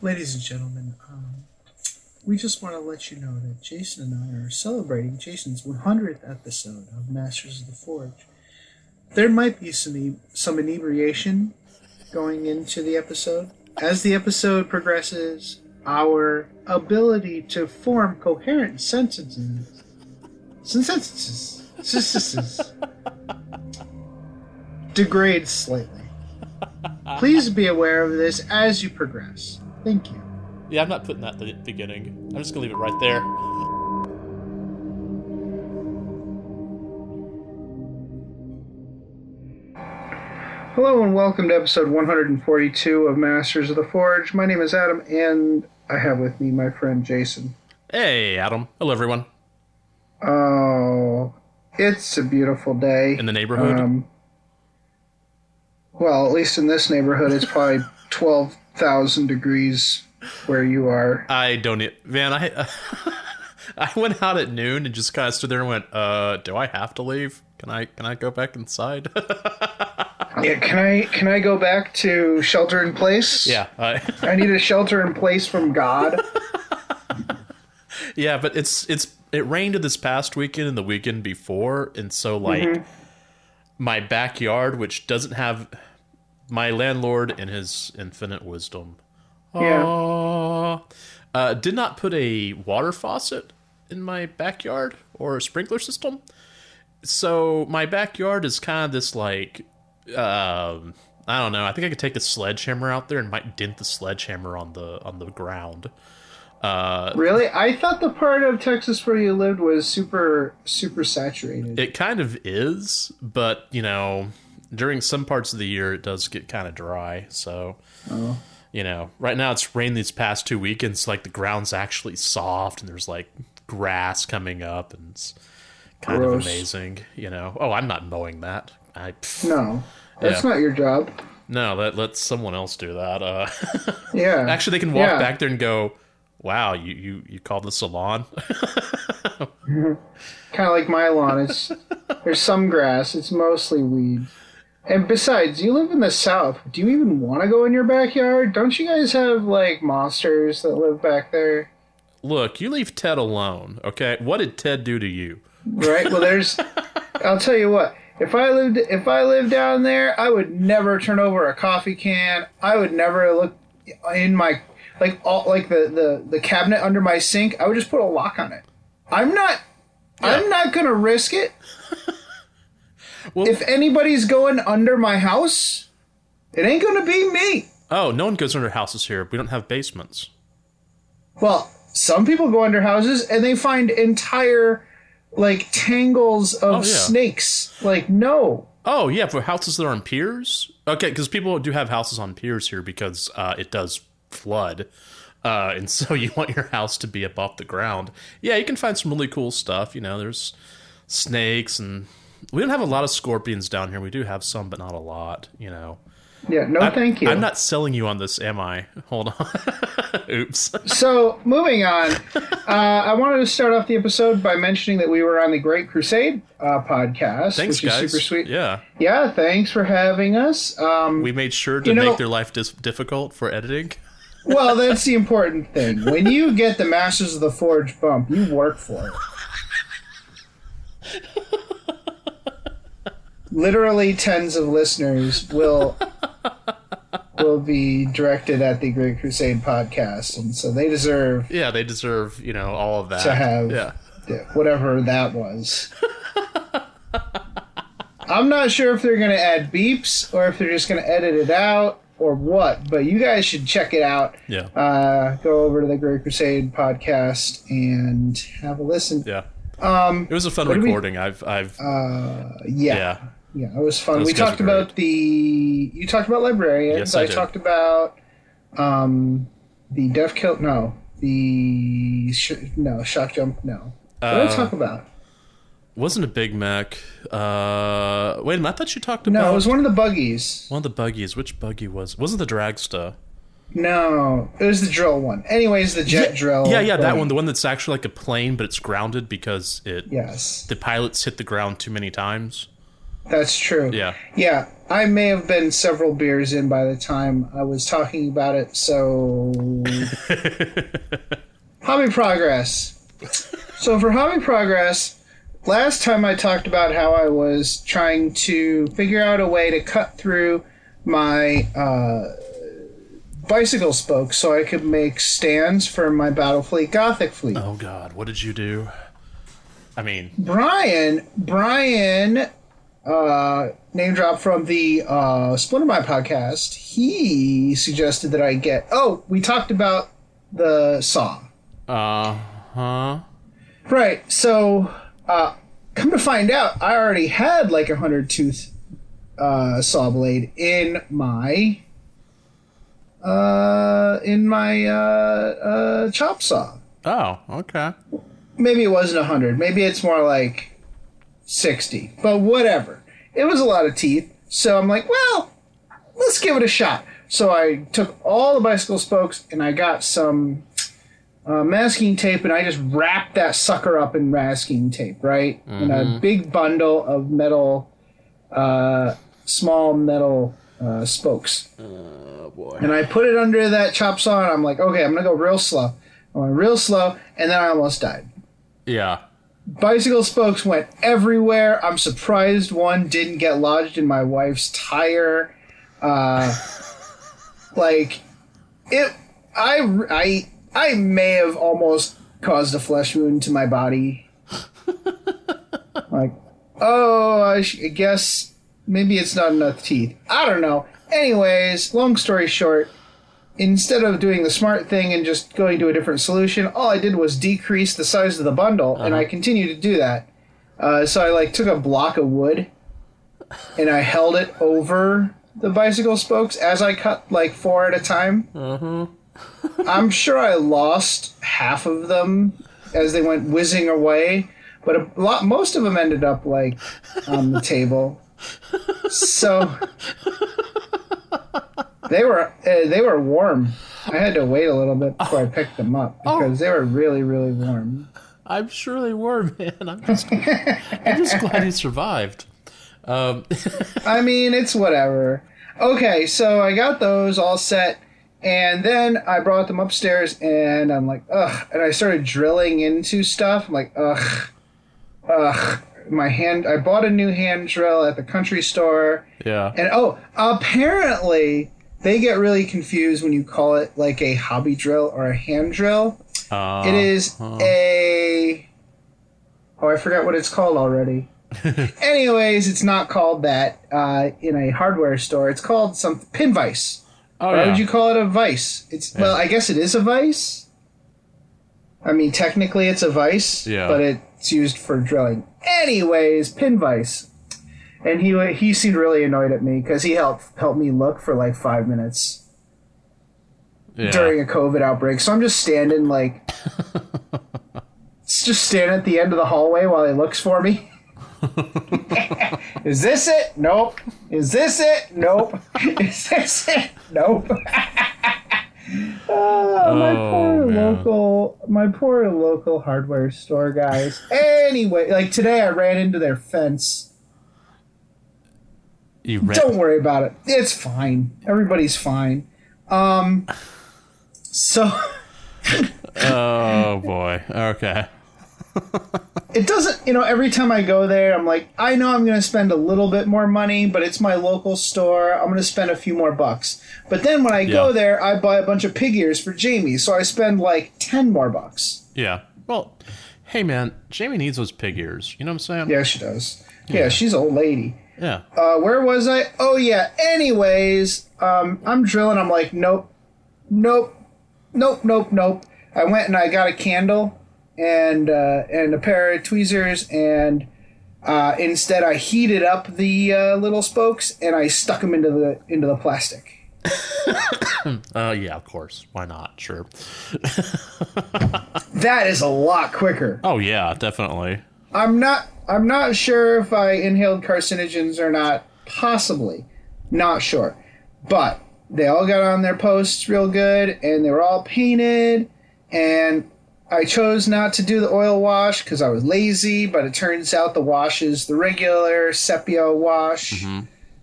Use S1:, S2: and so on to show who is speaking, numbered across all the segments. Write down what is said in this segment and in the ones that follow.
S1: Ladies and gentlemen, we just want to let you know that Jason and I are celebrating Jason's 100th episode of Masters of the Forge. There might be some inebriation going into the episode. As the episode progresses, our ability to form coherent sentences degrades slightly. Please be aware of this as you progress. Thank you.
S2: Yeah, I'm not putting that at the beginning. I'm just going to leave it right there.
S1: Hello and welcome to episode 142 of Masters of the Forge. My name is Adam, and I have with me my friend Jason.
S2: Hey, Adam. Hello, everyone.
S1: Oh, it's a beautiful day.
S2: In the neighborhood?
S1: Well, at least in this neighborhood, it's probably 12,000 degrees where you are.
S2: I don't... Man, I went out at noon and just kind of stood there and went, do I have to leave? Can I go back inside?
S1: Yeah, can I go back to shelter in place?
S2: Yeah.
S1: I need a shelter in place from God.
S2: Yeah, but it rained this past weekend and the weekend before, and so my backyard, which doesn't have my landlord in his infinite wisdom, did not put a water faucet in my backyard or a sprinkler system. So my backyard is kind of this like, I don't know. I think I could take a sledgehammer out there and might dent the sledgehammer on the ground.
S1: Really? I thought the part of Texas where you lived was super, super saturated.
S2: It kind of is, but, you know, during some parts of the year, it does get kind of dry. So, you know, right now it's rained these past 2 weekends. Like, the ground's actually soft, and there's, like, grass coming up, and it's kind of amazing, you know. Oh, I'm not mowing that.
S1: No, that's not your job.
S2: No, let someone else do that.
S1: Yeah.
S2: Actually, they can walk back there and go, wow, you called the salon?
S1: Kind of like my lawn. There's some grass. It's mostly weeds. And besides, you live in the South. Do you even want to go in your backyard? Don't you guys have, like, monsters that live back there?
S2: Look, you leave Ted alone, okay? What did Ted do to you?
S1: Right? Well, I'll tell you what. If I lived down there, I would never turn over a coffee can. I would never look in my... the cabinet under my sink, I would just put a lock on it. I'm not gonna risk it. Well, if anybody's going under my house, it ain't gonna be me.
S2: Oh, no one goes under houses here. We don't have basements.
S1: Well, some people go under houses and they find entire, like, tangles of snakes. Like, no.
S2: Oh, yeah, for houses that are on piers? Okay, because people do have houses on piers here because it does flood, and so you want your house to be above the ground. Yeah, you can find some really cool stuff. You know, there's snakes, and we don't have a lot of scorpions down here. We do have some, but not a lot, you know.
S1: Yeah, thank you.
S2: I'm not selling you on this, am I? Hold on. Oops.
S1: So, moving on, I wanted to start off the episode by mentioning that we were on the Great Crusade podcast.
S2: Thanks,
S1: which
S2: guys.
S1: is super sweet.
S2: Yeah.
S1: Yeah, thanks for having us.
S2: We made sure to make their life difficult for editing.
S1: Well, that's the important thing. When you get the Masters of the Forge bump, you work for it. Literally tens of listeners will be directed at the Great Crusade podcast, and so they deserve...
S2: Yeah, they deserve, you know, all of that.
S1: To have whatever that was. I'm not sure if they're going to add beeps, or if they're just going to edit it out, or what, but you guys should check it out.
S2: Yeah.
S1: Go over to the Great Crusade podcast and have a listen.
S2: Yeah. It was a fun recording.
S1: Yeah, it was fun. We talked about you talked about librarians.
S2: Yes, I did.
S1: Talked about the Death Kill. No, Shock Jump. No. What did I talk about?
S2: Wasn't a Big Mac. Wait a minute, I thought you talked about...
S1: No, it was one of the buggies.
S2: One of the buggies. Which buggy was... Wasn't the Dragsta?
S1: No, it was the drill one. Anyways, the jet drill.
S2: Yeah, that one. The one that's actually like a plane, but it's grounded because
S1: Yes.
S2: The pilots hit the ground too many times.
S1: That's true.
S2: Yeah.
S1: Yeah. I may have been several beers in by the time I was talking about it, so... Hobby progress. So for hobby progress, last time I talked about how I was trying to figure out a way to cut through my bicycle spokes so I could make stands for my Battlefleet Gothic fleet.
S2: Oh, God. What did you do? I mean...
S1: Brian... name drop from the Splinter My podcast, he suggested that I get... Oh, we talked about the saw.
S2: Uh-huh.
S1: Right, so, come to find out, I already had like a 100-tooth saw blade in my chop saw.
S2: Oh, okay.
S1: Maybe it wasn't 100. Maybe it's more like 60, but whatever. It was a lot of teeth, so I'm like, well, let's give it a shot. So I took all the bicycle spokes and I got some masking tape and I just wrapped that sucker up in masking tape, right? In a big bundle of metal, small metal spokes.
S2: Oh, boy.
S1: And I put it under that chop saw and I'm like, okay, I'm going to go real slow. I went real slow and then I almost died.
S2: Yeah.
S1: Bicycle spokes went everywhere. I'm surprised one didn't get lodged in my wife's tire. Like it, I may have almost caused a flesh wound to my body. Like, oh, I guess maybe it's not enough teeth. I don't know. Anyways, long story short, instead of doing the smart thing and just going to a different solution, all I did was decrease the size of the bundle, and I continue to do that. So I took a block of wood and I held it over the bicycle spokes as I cut 4 at a time. I'm sure I lost half of them as they went whizzing away, but most of them ended up on the table. So they were warm. I had to wait a little bit before I picked them up because they were really, really warm.
S2: I'm sure they were, man. I'm just glad you survived.
S1: I mean, it's whatever. Okay, so I got those all set, and then I brought them upstairs, and I'm like, ugh. And I started drilling into stuff. I'm like, ugh. I bought a new hand drill at the country store. Yeah. And apparently they get really confused when you call it a hobby drill or a hand drill. It is I forgot what it's called already. Anyways, it's not called that in a hardware store. It's called some pin vise. Why would you call it a vise? Well, I guess it is a vise. I mean, technically it's a vise, but it's used for drilling. Anyways, pin vise. And he seemed really annoyed at me because he helped me look for 5 minutes during a COVID outbreak. So I'm just standing just standing at the end of the hallway while he looks for me. Is this it? Nope. Is this it? Nope. Is this it? Nope. My poor local hardware store guys. Anyway, today I ran into their fence. Don't worry about it. It's fine. Everybody's fine. So.
S2: Oh boy. Okay.
S1: It doesn't, every time I go there, I'm like, I know I'm going to spend a little bit more money, but it's my local store. I'm going to spend a few more bucks. But then when I go there, I buy a bunch of pig ears for Jamie, so I spend 10 more bucks.
S2: Yeah. Well, hey man, Jamie needs those pig ears. You know what I'm saying?
S1: Yeah, she does. Yeah, she's an old lady.
S2: Yeah.
S1: Where was I? Oh, yeah. Anyways, I'm drilling. I'm like, nope. I went and I got a candle and a pair of tweezers, and instead I heated up the little spokes and I stuck them into the plastic.
S2: Yeah, of course. Why not? Sure.
S1: That is a lot quicker.
S2: Oh yeah, definitely.
S1: I'm not sure if I inhaled carcinogens or not. Possibly. Not sure. But they all got on their posts real good, and they were all painted, and I chose not to do the oil wash because I was lazy, but it turns out the wash is the regular sepia wash.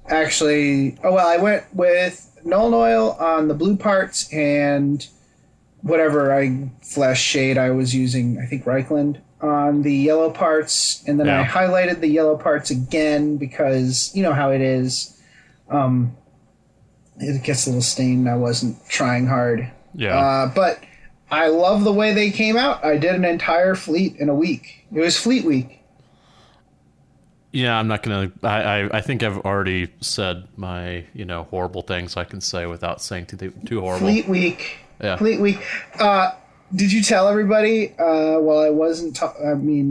S1: actually, I went with Nuln Oil on the blue parts and whatever flash shade I was using, I think Reichland, on the yellow parts, and then I highlighted the yellow parts again because you know how it is. It gets a little stained. I wasn't trying hard.
S2: Yeah.
S1: But I love the way they came out. I did an entire fleet in a week. It was Fleet Week.
S2: Yeah, I'm not going to... I think I've already said my, horrible things I can say without saying too horrible.
S1: Fleet Week.
S2: Yeah.
S1: Fleet Week. Did you tell everybody, while I wasn't...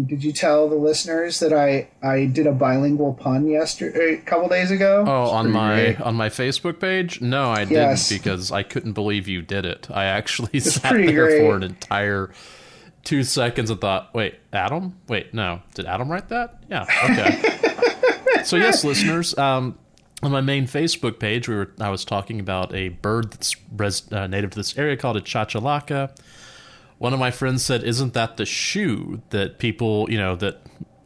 S1: did you tell the listeners that I did a bilingual pun a couple days ago?
S2: Oh, on my Facebook page? No, I didn't because I couldn't believe you did it. I actually sat there for an entire 2 seconds and thought, wait, Adam? Wait, no. Did Adam write that? Yeah, okay. So yes, listeners, on my main Facebook page, I was talking about a bird that's native to this area called a chachalaca. One of my friends said, isn't that the shoe that people, that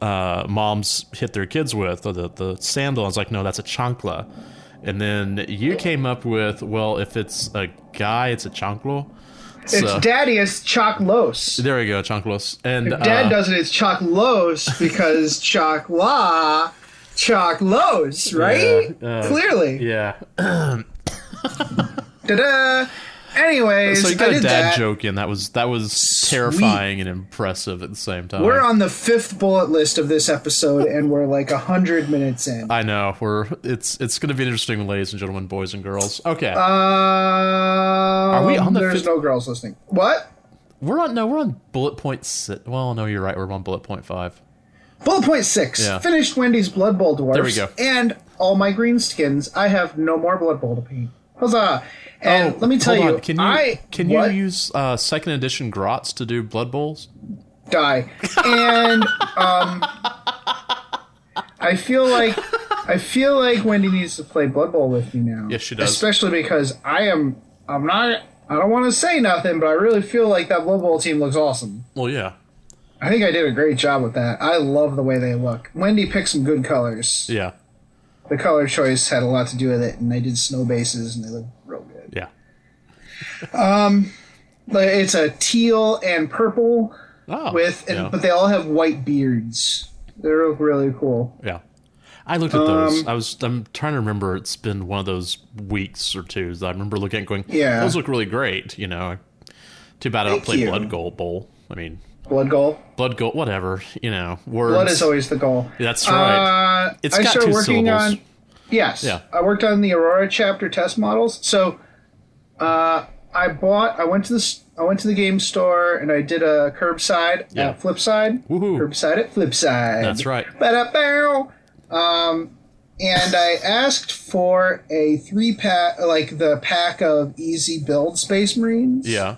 S2: moms hit their kids with, or the sandal? I was like, no, that's a chancla. And then you came up with, well, if it's a guy, it's a chanclo.
S1: It's daddy, it's choclos.
S2: There we go, chanclos. And
S1: if dad does it, it's choclos because chocla, choclos, right? Clearly.
S2: Yeah.
S1: Ta-da! Anyways,
S2: so you got
S1: I did
S2: a dad
S1: that.
S2: joke in. That was terrifying and impressive at the same time.
S1: We're on the 5th bullet list of this episode, and we're like 100 minutes in.
S2: I know. It's going to be interesting, ladies and gentlemen, boys and girls. Okay.
S1: Are
S2: we on the?
S1: There's no girls listening. What?
S2: We're on bullet point 6. Well, no, you're right. We're on bullet point 5.
S1: Bullet point 6.
S2: Yeah.
S1: Finished Wendy's Blood Bowl dwarfs.
S2: There we go.
S1: And all my green skins. I have no more Blood Bowl to paint. Huzzah! And let me tell you,
S2: can you use second edition grots to do Blood Bowls?
S1: Die. And I feel like Wendy needs to play Blood Bowl with me now.
S2: Yes, she does.
S1: Especially because I don't want to say nothing, but I really feel like that Blood Bowl team looks awesome.
S2: Well, yeah.
S1: I think I did a great job with that. I love the way they look. Wendy picked some good colors.
S2: Yeah.
S1: The color choice had a lot to do with it, and they did snow bases, and they look real good.
S2: Yeah.
S1: It's a teal and purple but they all have white beards. They look really cool.
S2: Yeah. I looked at those. I'm trying to remember. It's been one of those weeks or two that I remember looking at going, those look really great, Too bad I don't play Blood Bowl. I mean...
S1: Blood Goal,
S2: whatever, words.
S1: Blood is always the goal.
S2: That's right. It's got two syllables.
S1: Yes. Yeah. I worked on the Aurora chapter test models. So, I went to the game store and I did a curbside at Flipside.
S2: Woohoo.
S1: Curbside at Flipside.
S2: That's right.
S1: And I asked for a 3-pack, like the pack of Easy Build Space Marines.
S2: Yeah.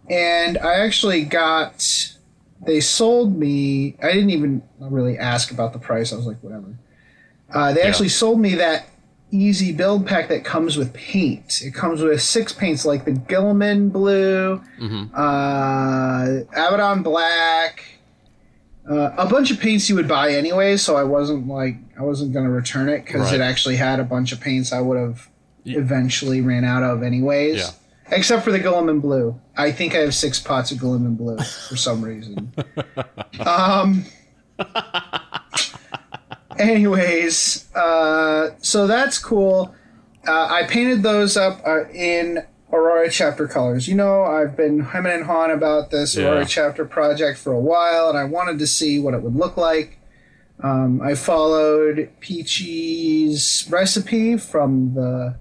S1: And I actually they sold me, I didn't even really ask about the price. I was like, whatever. They actually sold me that easy build pack that comes with paint. It comes with 6 paints like the Gilliman Blue, Abaddon Black, a bunch of paints you would buy anyway, so I wasn't going to return it because it actually had a bunch of paints I would have eventually ran out of anyways.
S2: Yeah.
S1: Except for the Gilliman Blue. I think I have 6 pots of Gilliman Blue for some reason. Anyways, so that's cool. I painted those up in Aurora chapter colors. I've been hemming and hawing about this Aurora chapter project for a while, and I wanted to see what it would look like. I followed Peachy's recipe from the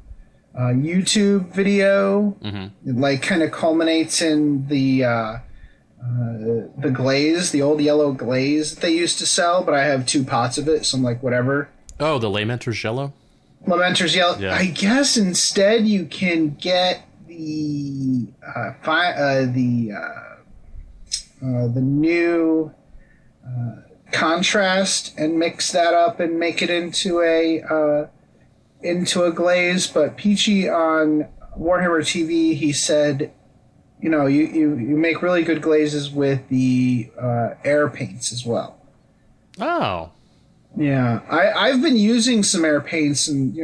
S1: YouTube video. It kind of culminates in the glaze, the old yellow glaze that they used to sell, but I have 2 pots of it, so I'm like, whatever.
S2: Oh, the Lamenter's Yellow?
S1: Lamenter's Yellow. Yeah. I guess instead you can get the new contrast and mix that up and make it into a glaze. But Peachy on Warhammer TV, he said, you make really good glazes with the air paints as well.
S2: Oh.
S1: Yeah, I've been using some air paints, and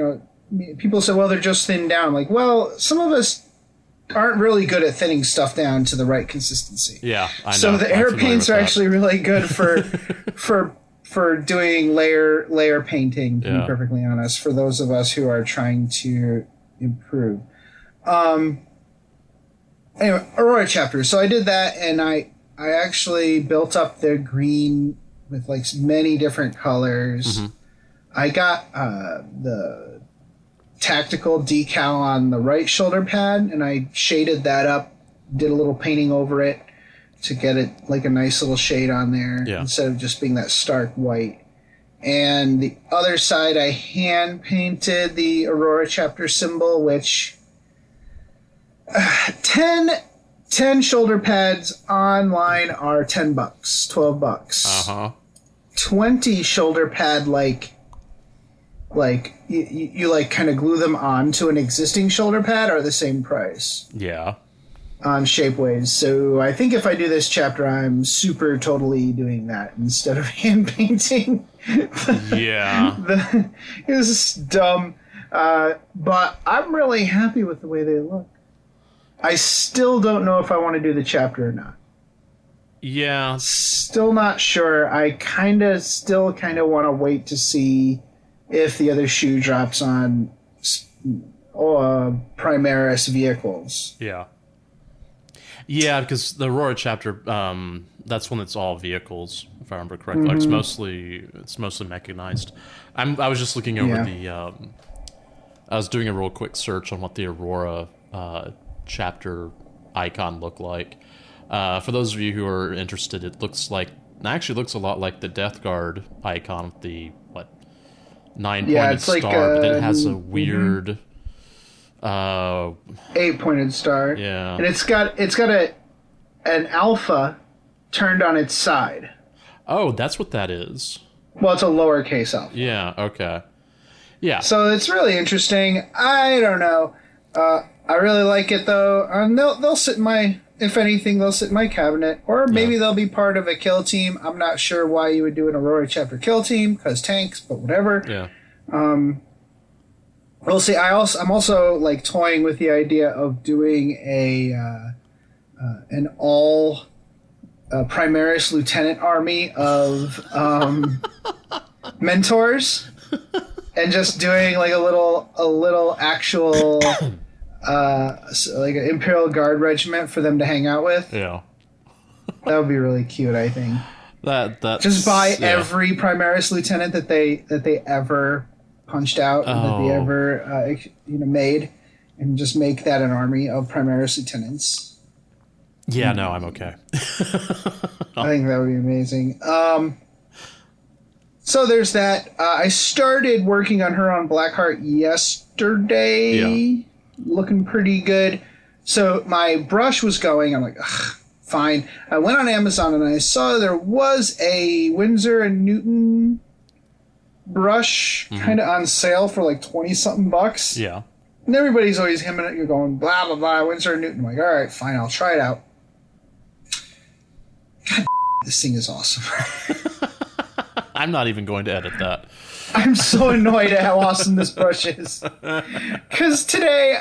S1: people say, well, they're just thinned down. I'm like, well, some of us aren't really good at thinning stuff down to the right consistency.
S2: Yeah, I know.
S1: So the air paints are actually really good for for doing layer painting. To be perfectly honest, for those of us who are trying to improve. Anyway, Aurora chapter. So I did that, and I actually built up the green with like many different colors. Mm-hmm. I got the tactical decal on the right shoulder pad, and I shaded that up, did a little painting over it to get it like a nice little shade on there instead of just being that stark white. And the other side, I hand painted the Aurora chapter symbol, which 10 shoulder pads online are $10, $12. 20 shoulder pad, like you like kind of glue them onto an existing shoulder pad, are the same price.
S2: Yeah.
S1: On Shapeways. So I think if I do this chapter, I'm super totally doing that instead of hand painting.
S2: Yeah.
S1: It's just dumb. But I'm really happy with the way they look. I still don't know if I want to do the chapter or not.
S2: Yeah.
S1: Still not sure. I still kind of want to wait to see if the other shoe drops on Primaris vehicles.
S2: Yeah. Yeah, because the Aurora chapter, that's when it's all vehicles, if I remember correctly. Mm-hmm. Like it's mostly mechanized. I was just looking over I was doing a real quick search on what the Aurora chapter icon looked like. For those of you who are interested, it actually looks a lot like the Death Guard icon with the 9-pointed star, like, but then it has a weird
S1: 8-pointed star.
S2: Yeah,
S1: and it's got an alpha turned on its side.
S2: Oh, that's what that is.
S1: Well, it's a lowercase alpha.
S2: Yeah. Okay. Yeah.
S1: So it's really interesting. I don't know. I really like it though. They'll sit in my. If anything, they'll sit in my cabinet, or maybe they'll be part of a kill team. I'm not sure why you would do an Aurora chapter kill team, because tanks, but whatever.
S2: Yeah.
S1: We'll see. I'm also like toying with the idea of doing an all Primaris lieutenant army of mentors, and just doing like a little actual. Like an Imperial Guard regiment for them to hang out with.
S2: Yeah,
S1: that would be really cute. I think
S2: that
S1: just buy every Primaris lieutenant that they ever punched out, that they ever made, and just make that an army of Primaris lieutenants.
S2: Yeah, no, I'm okay.
S1: I think that would be amazing. So there's that. I started working on her on Blackheart yesterday. Yeah. Looking pretty good. So my brush was going. I'm like, ugh, fine. I went on Amazon and I saw there was a Winsor & Newton brush kind of on sale for like 20-something bucks.
S2: Yeah.
S1: And everybody's always hemming it. You're going, blah, blah, blah, Winsor & Newton. I'm like, all right, fine, I'll try it out. God, this thing is awesome.
S2: I'm not even going to edit that.
S1: I'm so annoyed at how awesome this brush is. Because today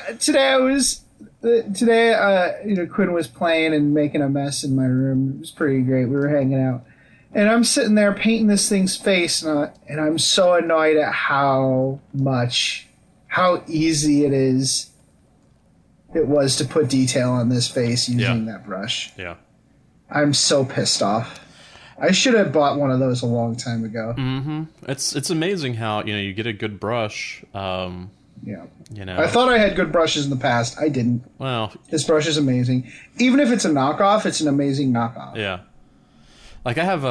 S1: Quinn was playing and making a mess in my room. It was pretty great. We were hanging out, and I'm sitting there painting this thing's face, and I'm so annoyed at how easy it was to put detail on this face using that brush.
S2: Yeah,
S1: I'm so pissed off. I should have bought one of those a long time ago.
S2: Mm-hmm. It's amazing how you get a good brush.
S1: I thought I had good brushes in the past. I didn't.
S2: Well,
S1: this brush is amazing. Even if it's a knockoff, it's an amazing knockoff.
S2: Yeah. Like I have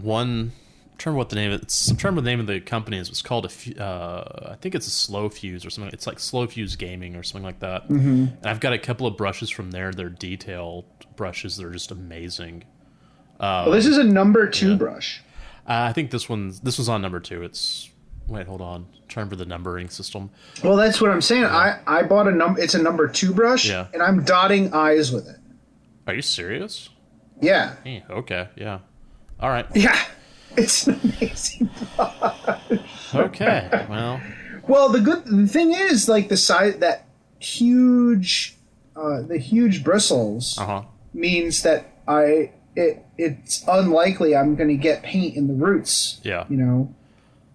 S2: one. I'm trying to remember what the name of it. I'm trying to remember the name of the company is. It's called I think it's a Slow Fuse or something. It's like Slow Fuse Gaming or something like that. Mm-hmm. And I've got a couple of brushes from there. They're detailed brushes. They're just amazing.
S1: Well, this is a number 2 brush.
S2: I think this was on number 2. Wait, hold on. I'm trying for the numbering system.
S1: Well, that's what I'm saying. Yeah. I bought it's a number 2 brush, and I'm dotting I's with it.
S2: Are you serious?
S1: Yeah.
S2: Okay, yeah. All right.
S1: Yeah. It's an amazing blush.
S2: Okay,
S1: Well, the thing is, like the size that huge, the huge bristles means that it's unlikely I'm going to get paint in the roots.
S2: Yeah.
S1: You know,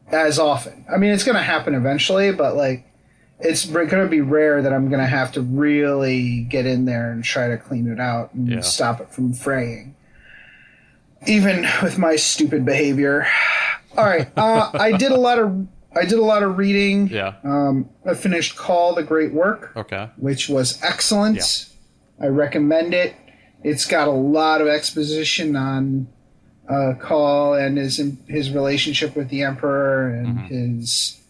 S1: as often. I mean, it's going to happen eventually, but like it's going to be rare that I'm going to have to really get in there and try to clean it out and stop it from fraying. Even with my stupid behavior. All right, I did a lot of reading.
S2: Yeah.
S1: I finished Call the Great Work.
S2: Okay.
S1: Which was excellent. Yeah. I recommend it. It's got a lot of exposition on Call and his relationship with the Emperor and his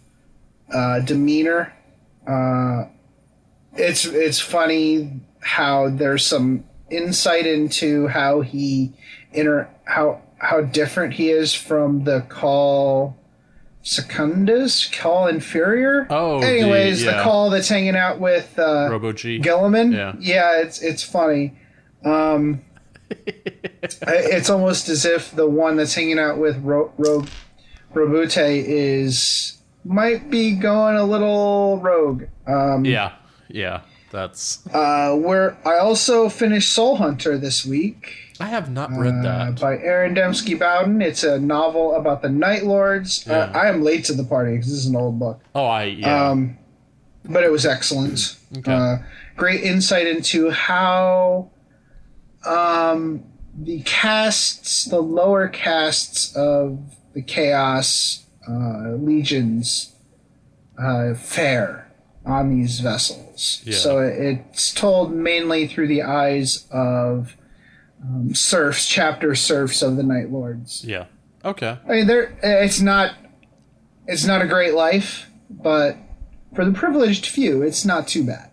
S1: demeanor. It's funny how there's some insight into how he how different he is from the Call Secundus, Call Inferior.
S2: Oh,
S1: anyways, the Call that's hanging out with
S2: Robo G
S1: Gilliman. Yeah, it's funny. It's almost as if the one that's hanging out with Robute might be going a little rogue.
S2: Yeah, that's
S1: where I also finished Soul Hunter this week.
S2: I have not read that.
S1: By Aaron Dembski Bowden. It's a novel about the Night Lords.
S2: Yeah.
S1: I am late to the party because this is an old book. But it was excellent.
S2: Okay.
S1: Great insight into how the castes, the lower castes of the Chaos legions fare on these vessels. Yeah. So it's told mainly through the eyes of chapter serfs of the Night Lords.
S2: Yeah. Okay.
S1: I mean, it's not a great life, but for the privileged few, it's not too bad.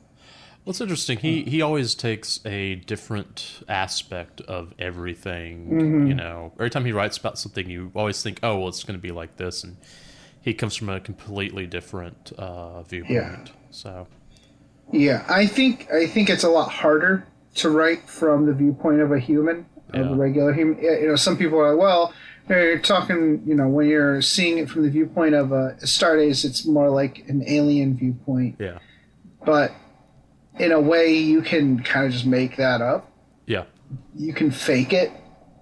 S2: Well, it's interesting. He always takes a different aspect of everything.
S1: Mm-hmm.
S2: You know, every time he writes about something, you always think, "Oh, well, it's going to be like this," and he comes from a completely different viewpoint.
S1: Yeah.
S2: So.
S1: Yeah, I think it's a lot harder to write from the viewpoint of a human, of a regular human. You know, some people are like, well, you're talking, you know, when you're seeing it from the viewpoint of Astartes, it's more like an alien viewpoint.
S2: Yeah.
S1: But in a way, you can kind of just make that up.
S2: Yeah.
S1: You can fake it,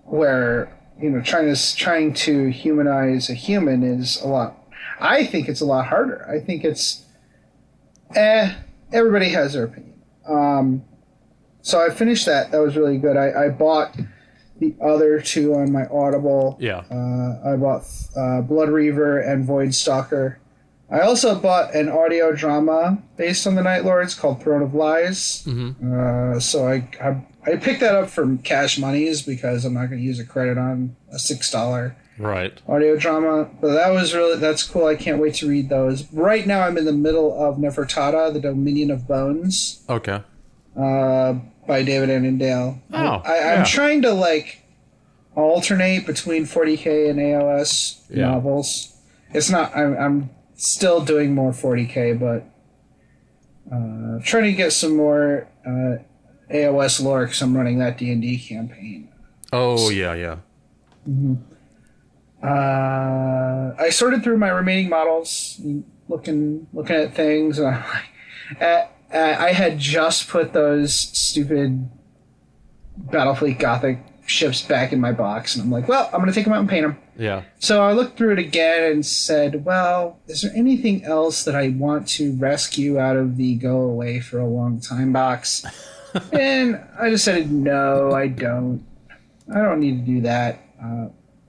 S1: where, you know, trying to humanize a human is a lot. I think it's a lot harder. I think it's, everybody has their opinion. So I finished that. That was really good. I bought the other two on my Audible.
S2: Yeah.
S1: I bought Blood Reaver and Void Stalker. I also bought an audio drama based on the Night Lords called Throne of Lies. Mm-hmm. So I picked that up for cash monies because I'm not going to use a credit on a $6 audio drama. But that's cool. I can't wait to read those. Right now I'm in the middle of Nefertata, The Dominion of Bones.
S2: Okay.
S1: By David Annandale.
S2: Oh,
S1: I'm trying to like alternate between 40K and AOS novels. It's not. I'm still doing more 40K, but trying to get some more AOS lore because I'm running that D&D campaign.
S2: Oh yeah.
S1: Mm-hmm. I sorted through my remaining models, looking at things, and I'm like, I had just put those stupid Battlefleet Gothic ships back in my box, and I'm like, well, I'm going to take them out and paint them.
S2: Yeah.
S1: So I looked through it again and said, well, is there anything else that I want to rescue out of the go away for a long time box? And I decided, no, I don't. I don't need to do that.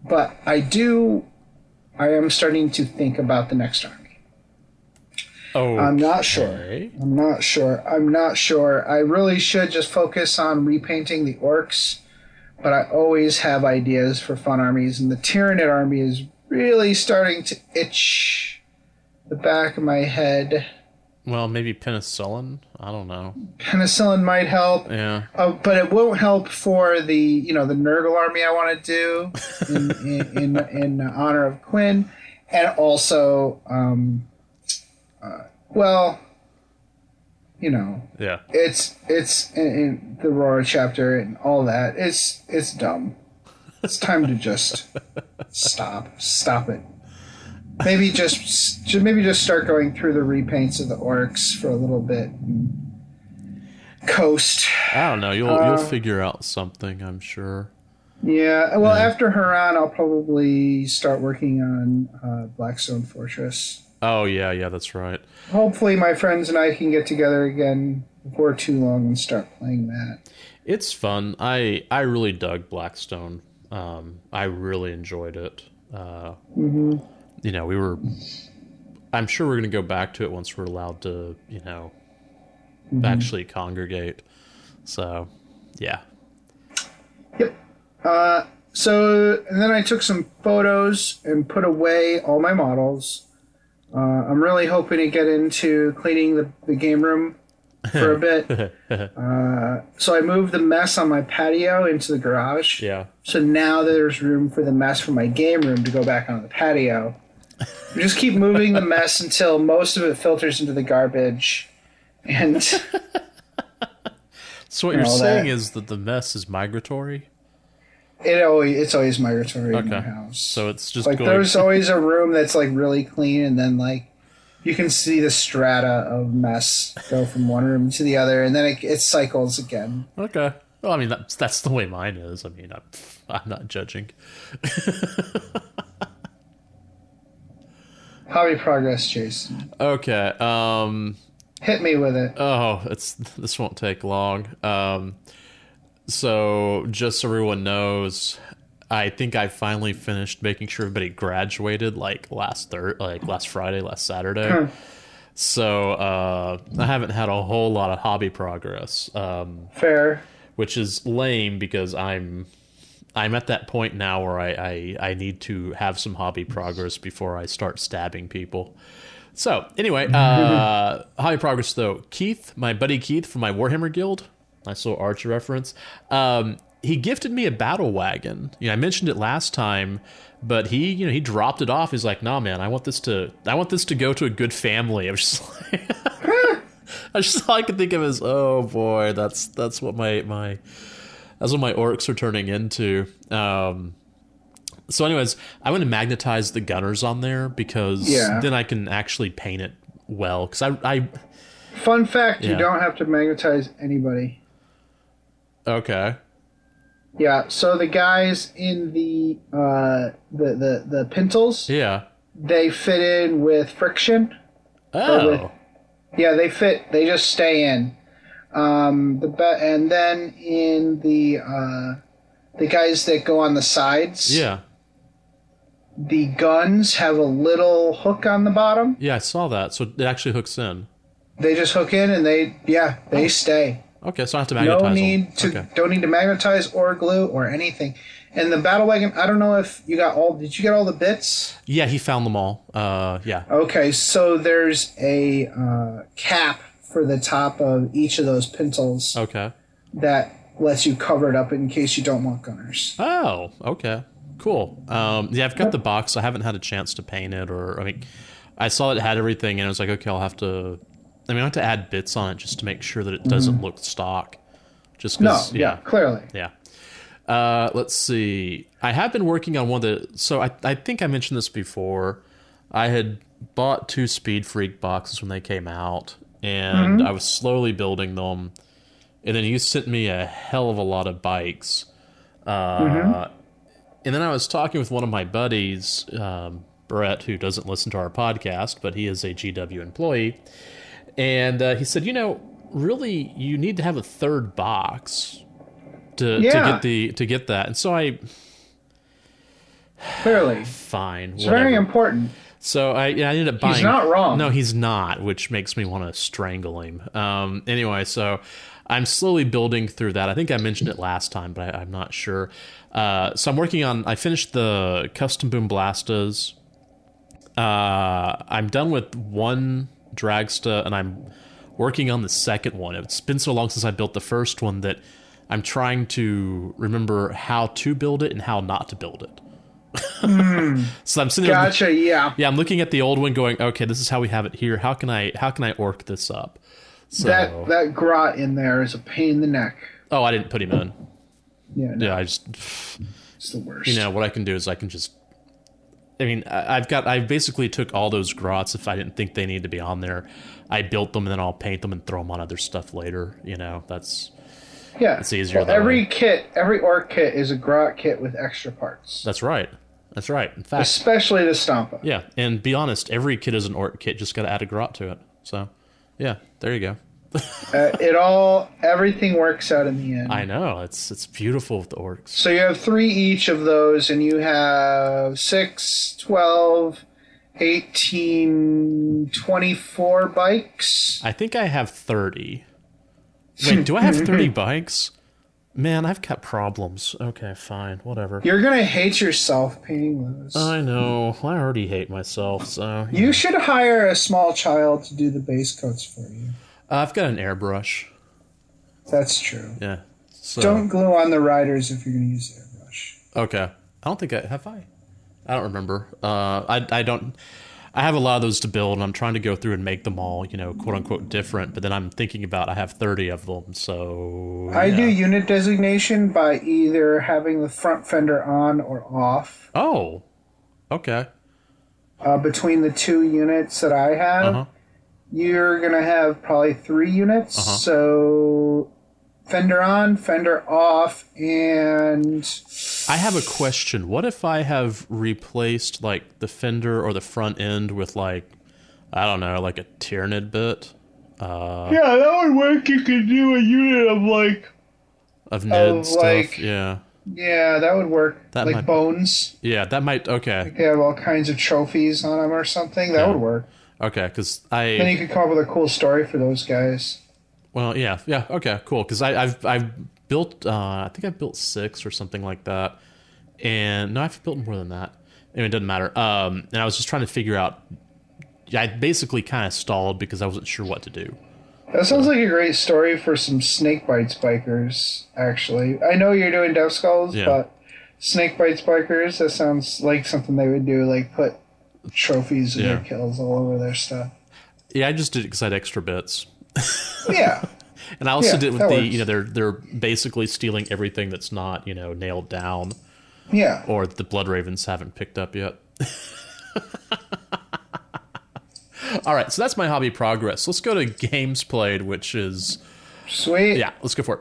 S1: But I am starting to think about the next army.
S2: Oh,
S1: I'm not sure. I really should just focus on repainting the orcs, but I always have ideas for fun armies, and the Tyranid army is really starting to itch the back of my head.
S2: Well, maybe penicillin? I don't know.
S1: Penicillin might help.
S2: Yeah.
S1: But it won't help for the Nurgle army I want to do in honor of Quinn, and also
S2: yeah,
S1: it's in the Aurora chapter and all that. It's dumb. It's time to just stop it. Maybe just start going through the repaints of the orcs for a little bit and coast.
S2: I don't know. You'll figure out something, I'm sure.
S1: Yeah. Well, after Huron, I'll probably start working on Blackstone Fortress.
S2: Oh yeah, that's right.
S1: Hopefully, my friends and I can get together again before too long and start playing that.
S2: It's fun. I really dug Blackstone. I really enjoyed it. You know, I'm sure we're going to go back to it once we're allowed to, you know, actually congregate. So, yeah.
S1: Yep. So, and then I took some photos and put away all my models. I'm really hoping to get into cleaning the game room for a bit. So I moved the mess on my patio into the garage.
S2: Yeah.
S1: So now there's room for the mess from my game room to go back on the patio. We just keep moving the mess until most of it filters into the garbage. And
S2: so what you're saying is that the mess is migratory?
S1: It's always migratory in my house.
S2: So it's just
S1: like
S2: going...
S1: there's always a room that's like really clean, and then like you can see the strata of mess go from one room to the other, and then it cycles again.
S2: Okay. Well, I mean that's the way mine is. I mean, I'm not judging.
S1: Hobby progress, Jason.
S2: Okay.
S1: Hit me with it.
S2: Oh, this won't take long. So just so everyone knows, I think I finally finished making sure everybody graduated like last Friday, last Saturday. So I haven't had a whole lot of hobby progress.
S1: Fair.
S2: Which is lame because I'm at that point now where I need to have some hobby progress before I start stabbing people. So anyway, hobby progress though. Keith, my buddy Keith from my Warhammer guild, nice little Archer reference. He gifted me a battle wagon. You know, I mentioned it last time, but he dropped it off. He's like, "Nah, man, I want this to go to a good family." I was just like, all I could think of is, oh boy, that's what my orcs are turning into. So anyways, I want to magnetize the gunners on there because then I can actually paint it well. Because I
S1: fun fact, you don't have to magnetize anybody.
S2: Okay.
S1: Yeah, so the guys in the pintles, they fit in with friction.
S2: Oh.
S1: They fit. They just stay in. And then in the guys that go on the sides, the guns have a little hook on the bottom.
S2: Yeah, I saw that. So it actually hooks in.
S1: They just hook in and they stay.
S2: Okay, so I have to magnetize
S1: Don't need to magnetize or glue or anything. And the battle wagon, I don't know if you got did you get all the bits?
S2: Yeah, he found them all. Yeah.
S1: Okay, so there's a cap for the top of each of those pintles.
S2: Okay.
S1: That lets you cover it up in case you don't want gunners.
S2: Oh, okay. Cool. I've got the box. I haven't had a chance to paint it I saw it had everything and I was like, okay, I have to add bits on it just to make sure that it doesn't look stock. Just because,
S1: clearly.
S2: Yeah. Let's see. I have been working on one of the... So I think I mentioned this before. I had bought 2 Speed Freak boxes when they came out, and I was slowly building them. And then you sent me a hell of a lot of bikes. And then I was talking with one of my buddies, Brett, who doesn't listen to our podcast, but he is a GW employee. And he said, really, you need to have a third box to get that. And so I
S1: clearly
S2: fine.
S1: It's very important.
S2: So I ended up buying.
S1: He's not wrong.
S2: No, he's not, which makes me want to strangle him. Anyway, so I'm slowly building through that. I think I mentioned it last time, but I'm not sure. So I'm working on. I finished the custom boom blastas. I'm done with one dragsta, and I'm working on the second one. It's been so long since I built the first one that I'm trying to remember how to build it and how not to build it. So I'm sitting there, yeah, I'm looking at the old one going, okay, this is how we have it here. How can I orc this up? So,
S1: that grot in there is a pain in the neck.
S2: Oh, I didn't put him in.
S1: Yeah,
S2: I just
S1: It's the worst.
S2: You know, what I can do is I can just... I mean, I basically took all those grots if I didn't think they needed to be on there. I built them, and then I'll paint them and throw them on other stuff later. You know, that's easier.
S1: Well, every orc kit is a grot kit with extra parts.
S2: That's right. That's right. In fact,
S1: especially the Stompa.
S2: Yeah, and be honest, every kit is an orc kit. Just got to add a grot to it. So, yeah, there you go.
S1: Everything works out in the end.
S2: I know, it's beautiful with the orcs.
S1: So you have 3 each of those, and you have 6, 12, 18, 24 bikes.
S2: I think I have 30. Wait, do I have 30 bikes? Man, I've got problems. Okay, fine, whatever.
S1: You're gonna hate yourself painting those.
S2: I know. I already hate myself, so...
S1: You should hire a small child to do the base coats for you.
S2: I've got an airbrush.
S1: That's true.
S2: Yeah. So.
S1: Don't glue on the riders if you're gonna use the airbrush.
S2: Okay. I don't think have I? I don't remember. I don't... I have a lot of those to build, and I'm trying to go through and make them all, you know, quote-unquote different, but then I'm thinking about I have 30 of them, so...
S1: I do unit designation by either having the front fender on or off.
S2: Oh, okay.
S1: Between the 2 units that I have, you're going to have probably 3 units, so fender on, fender off, and...
S2: I have a question. What if I have replaced, like, the fender or the front end with, like, I don't know, like a Tyranid bit?
S1: Yeah, that would work. You could do a unit of, like...
S2: Of Ned stuff,
S1: like,
S2: yeah.
S1: Yeah, that would work. That like bones.
S2: Yeah, that might, okay.
S1: Like they have all kinds of trophies on them or something. That would work.
S2: Okay, because
S1: Then you could come up with a cool story for those guys.
S2: Well, yeah, okay, cool. Because I've built, I think I've built 6 or something like that, and no, I've built more than that. Anyway, it doesn't matter. And I was just trying to figure out. I basically kind of stalled because I wasn't sure what to do.
S1: That sounds like a great story for some snake bites bikers. Actually, I know you're doing Death Skulls, but snake bites bikers. That sounds like something they would do. Like put trophies and their kills all over their stuff.
S2: Yeah, I just did it because I had extra bits.
S1: Yeah.
S2: And I also did it with the, you know, they're basically stealing everything that's not, you know, nailed down.
S1: Yeah.
S2: Or the Blood Ravens haven't picked up yet. All right, so that's my hobby progress. Let's go to games played, which is...
S1: Sweet.
S2: Yeah, let's go for it.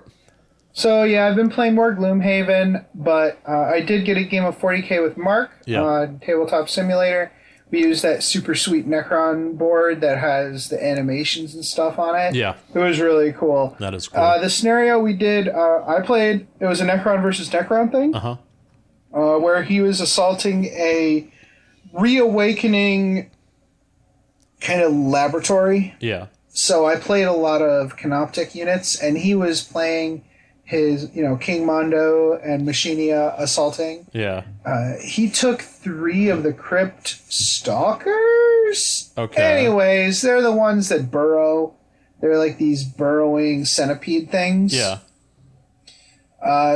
S1: So, yeah, I've been playing more Gloomhaven, but I did get a game of 40K with Mark on Tabletop Simulator. We used that super sweet Necron board that has the animations and stuff on it.
S2: Yeah.
S1: It was really cool.
S2: That is cool.
S1: The scenario we did, I played, it was a Necron versus Necron thing. Where he was assaulting a reawakening kind of laboratory.
S2: Yeah.
S1: So I played a lot of Canoptic units, and he was playing his, you know, King Mondo and Machinia assaulting.
S2: Yeah.
S1: He took 3 of the Crypt Stalkers.
S2: Okay.
S1: Anyways, they're the ones that burrow. They're like these burrowing centipede things.
S2: Yeah.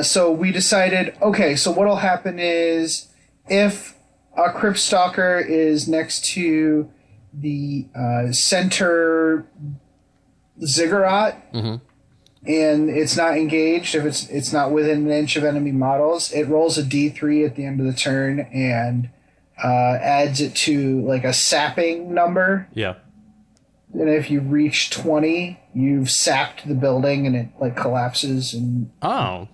S1: So we decided, okay, so what'll happen is if a Crypt Stalker is next to the center ziggurat, and it's not engaged, if it's not within an inch of enemy models, it rolls a d3 at the end of the turn and adds it to like a sapping number.
S2: Yeah.
S1: And if you reach 20, you've sapped the building and it like collapses and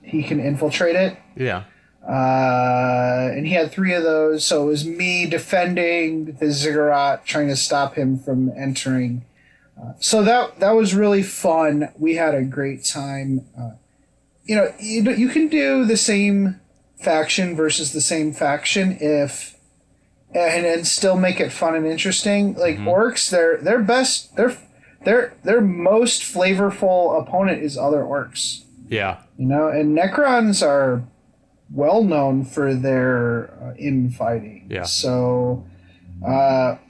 S1: he can infiltrate it.
S2: Yeah.
S1: And he had 3 of those, so it was me defending the ziggurat, trying to stop him from entering. So that was really fun. We had a great time. You know, you can do the same faction versus the same faction and still make it fun and interesting. Like orcs, their best, their most flavorful opponent is other orcs.
S2: Yeah.
S1: You know, and Necrons are well known for their infighting.
S2: Yeah.
S1: So,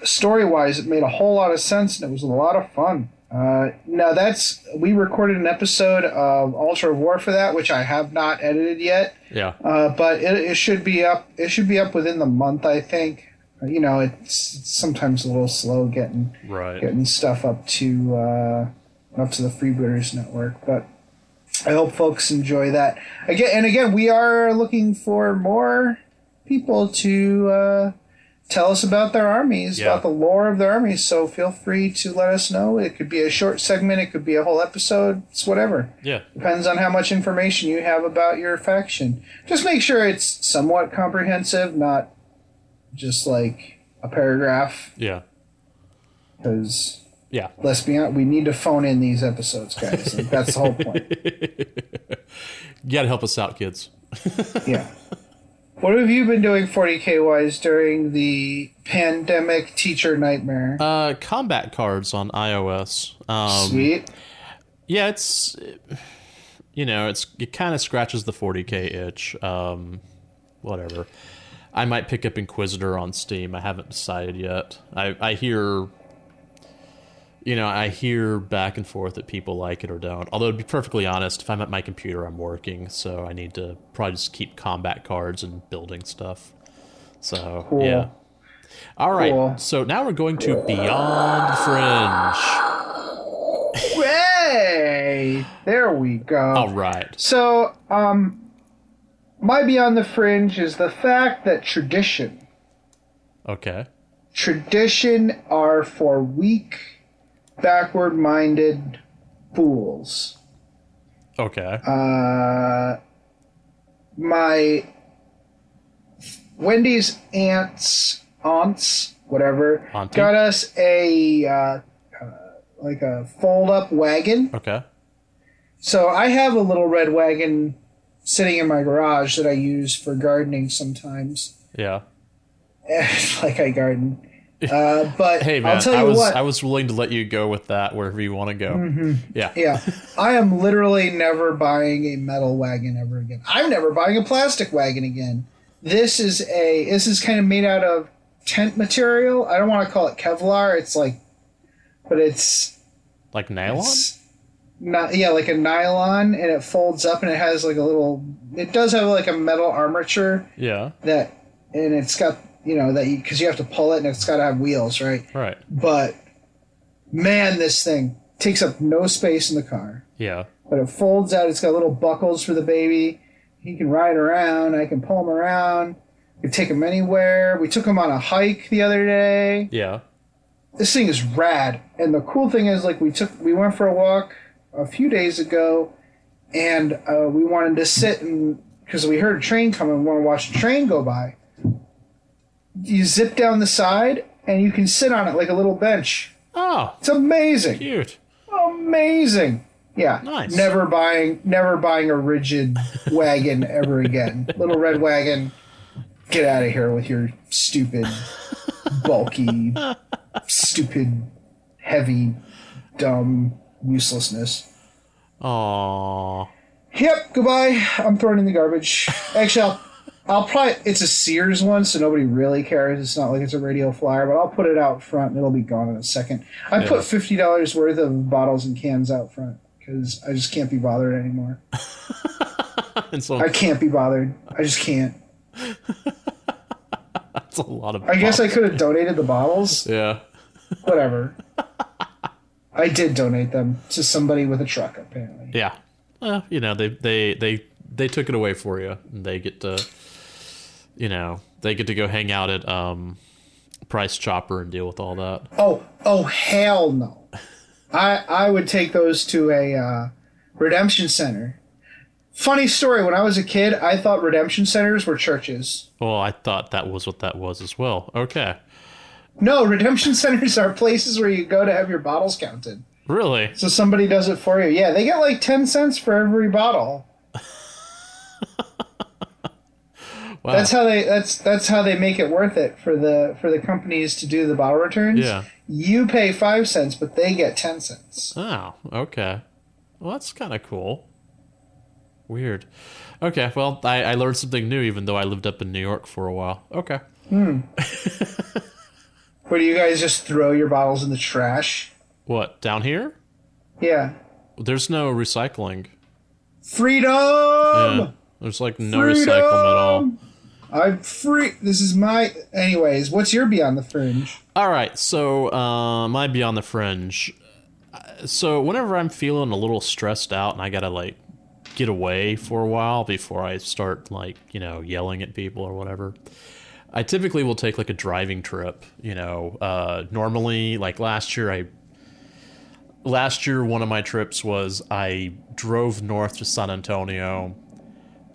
S1: story-wise, it made a whole lot of sense, and it was a lot of fun. Now we recorded an episode of Altar of War for that, which I have not edited yet.
S2: Yeah.
S1: But it should be up. It should be up within the month, I think. You know, it's sometimes a little slow getting stuff up to the Freebooters Network, but I hope folks enjoy that. Again, we are looking for more people to tell us about their armies, about the lore of their armies. So feel free to let us know. It could be a short segment. It could be a whole episode. It's whatever.
S2: Yeah.
S1: Depends on how much information you have about your faction. Just make sure it's somewhat comprehensive, not just like a paragraph.
S2: Yeah.
S1: Because,
S2: yeah,
S1: let's be honest, we need to phone in these episodes, guys. Like, that's the whole point.
S2: You got to help us out, kids.
S1: Yeah. What have you been doing 40K-wise during the pandemic teacher nightmare?
S2: Combat cards on iOS.
S1: Sweet.
S2: Yeah, it's... it kind of scratches the 40K itch. Whatever. I might pick up Inquisitor on Steam. I haven't decided yet. I hear... I hear back and forth that people like it or don't. Although, to be perfectly honest, if I'm at my computer, I'm working, so I need to probably just keep combat cards and building stuff. So,
S1: cool.
S2: Yeah. All right,
S1: cool.
S2: So now we're going to Beyond Fringe.
S1: Hey! There we go.
S2: All right.
S1: So, my Beyond the Fringe is the fact that tradition are for weak, backward-minded fools.
S2: Okay.
S1: My Wendy's aunts, whatever,
S2: Auntie?
S1: got us a like a fold-up wagon.
S2: Okay.
S1: So I have a little red wagon sitting in my garage that I use for gardening sometimes.
S2: Yeah.
S1: Like I garden. But
S2: hey man,
S1: I'll tell you what.
S2: I was willing to let you go with that wherever you want to go.
S1: Mm-hmm.
S2: Yeah.
S1: Yeah. I am literally never buying a metal wagon ever again. I'm never buying a plastic wagon again. This is kind of made out of tent material. I don't want to call it Kevlar. It's like
S2: like nylon?
S1: Like a nylon, and it folds up and it has like it does have like a metal armature.
S2: Yeah.
S1: And it's got because you have to pull it and it's got to have wheels, right?
S2: Right.
S1: But man, this thing takes up no space in the car.
S2: Yeah.
S1: But it folds out. It's got little buckles for the baby. He can ride around. I can pull him around. We take him anywhere. We took him on a hike the other day.
S2: Yeah.
S1: This thing is rad. And the cool thing is, like, we went for a walk a few days ago, and we wanted to sit because we heard a train coming. We want to watch the train go by. You zip down the side, and you can sit on it like a little bench.
S2: Oh.
S1: It's amazing.
S2: Cute.
S1: Amazing. Yeah.
S2: Nice.
S1: Never buying a rigid wagon ever again. Little red wagon. Get out of here with your stupid, bulky, stupid, heavy, dumb uselessness.
S2: Aww.
S1: Yep. Goodbye. I'm throwing it in the garbage. Actually, I'll probably... It's a Sears one, so nobody really cares. It's not like it's a radio flyer, but I'll put it out front, and it'll be gone in a second. I put $50 worth of bottles and cans out front, because I just can't be bothered anymore. I can't be bothered. I just can't.
S2: That's a lot of
S1: I guess I could have donated the bottles.
S2: Yeah.
S1: Whatever. I did donate them to somebody with a truck, apparently.
S2: Yeah. They took it away for you, and they get to... they get to go hang out at Price Chopper and deal with all that.
S1: Oh, hell no. I would take those to a redemption center. Funny story, when I was a kid, I thought redemption centers were churches.
S2: Well, I thought that was what that was as well. Okay.
S1: No, redemption centers are places where you go to have your bottles counted.
S2: Really?
S1: So somebody does it for you. Yeah, they get like 10 cents for every bottle. Wow. That's how they make it worth it for the companies to do the bottle returns.
S2: Yeah.
S1: You pay 5 cents, but they get 10 cents.
S2: Oh, okay. Well, that's kind of cool. Weird. Okay, well, I learned something new, even though I lived up in New York for a while. Okay.
S1: Where do you guys just throw your bottles in the trash?
S2: What, down here?
S1: Yeah.
S2: There's no recycling.
S1: Freedom!
S2: Yeah, there's like no recycling at all.
S1: I'm free. This is my... Anyways, what's your Beyond the Fringe?
S2: All right, so my Beyond the Fringe. So whenever I'm feeling a little stressed out and I gotta like get away for a while before I start, like, yelling at people or whatever. I typically will take like a driving trip, normally, like last year, one of my trips was I drove north to San Antonio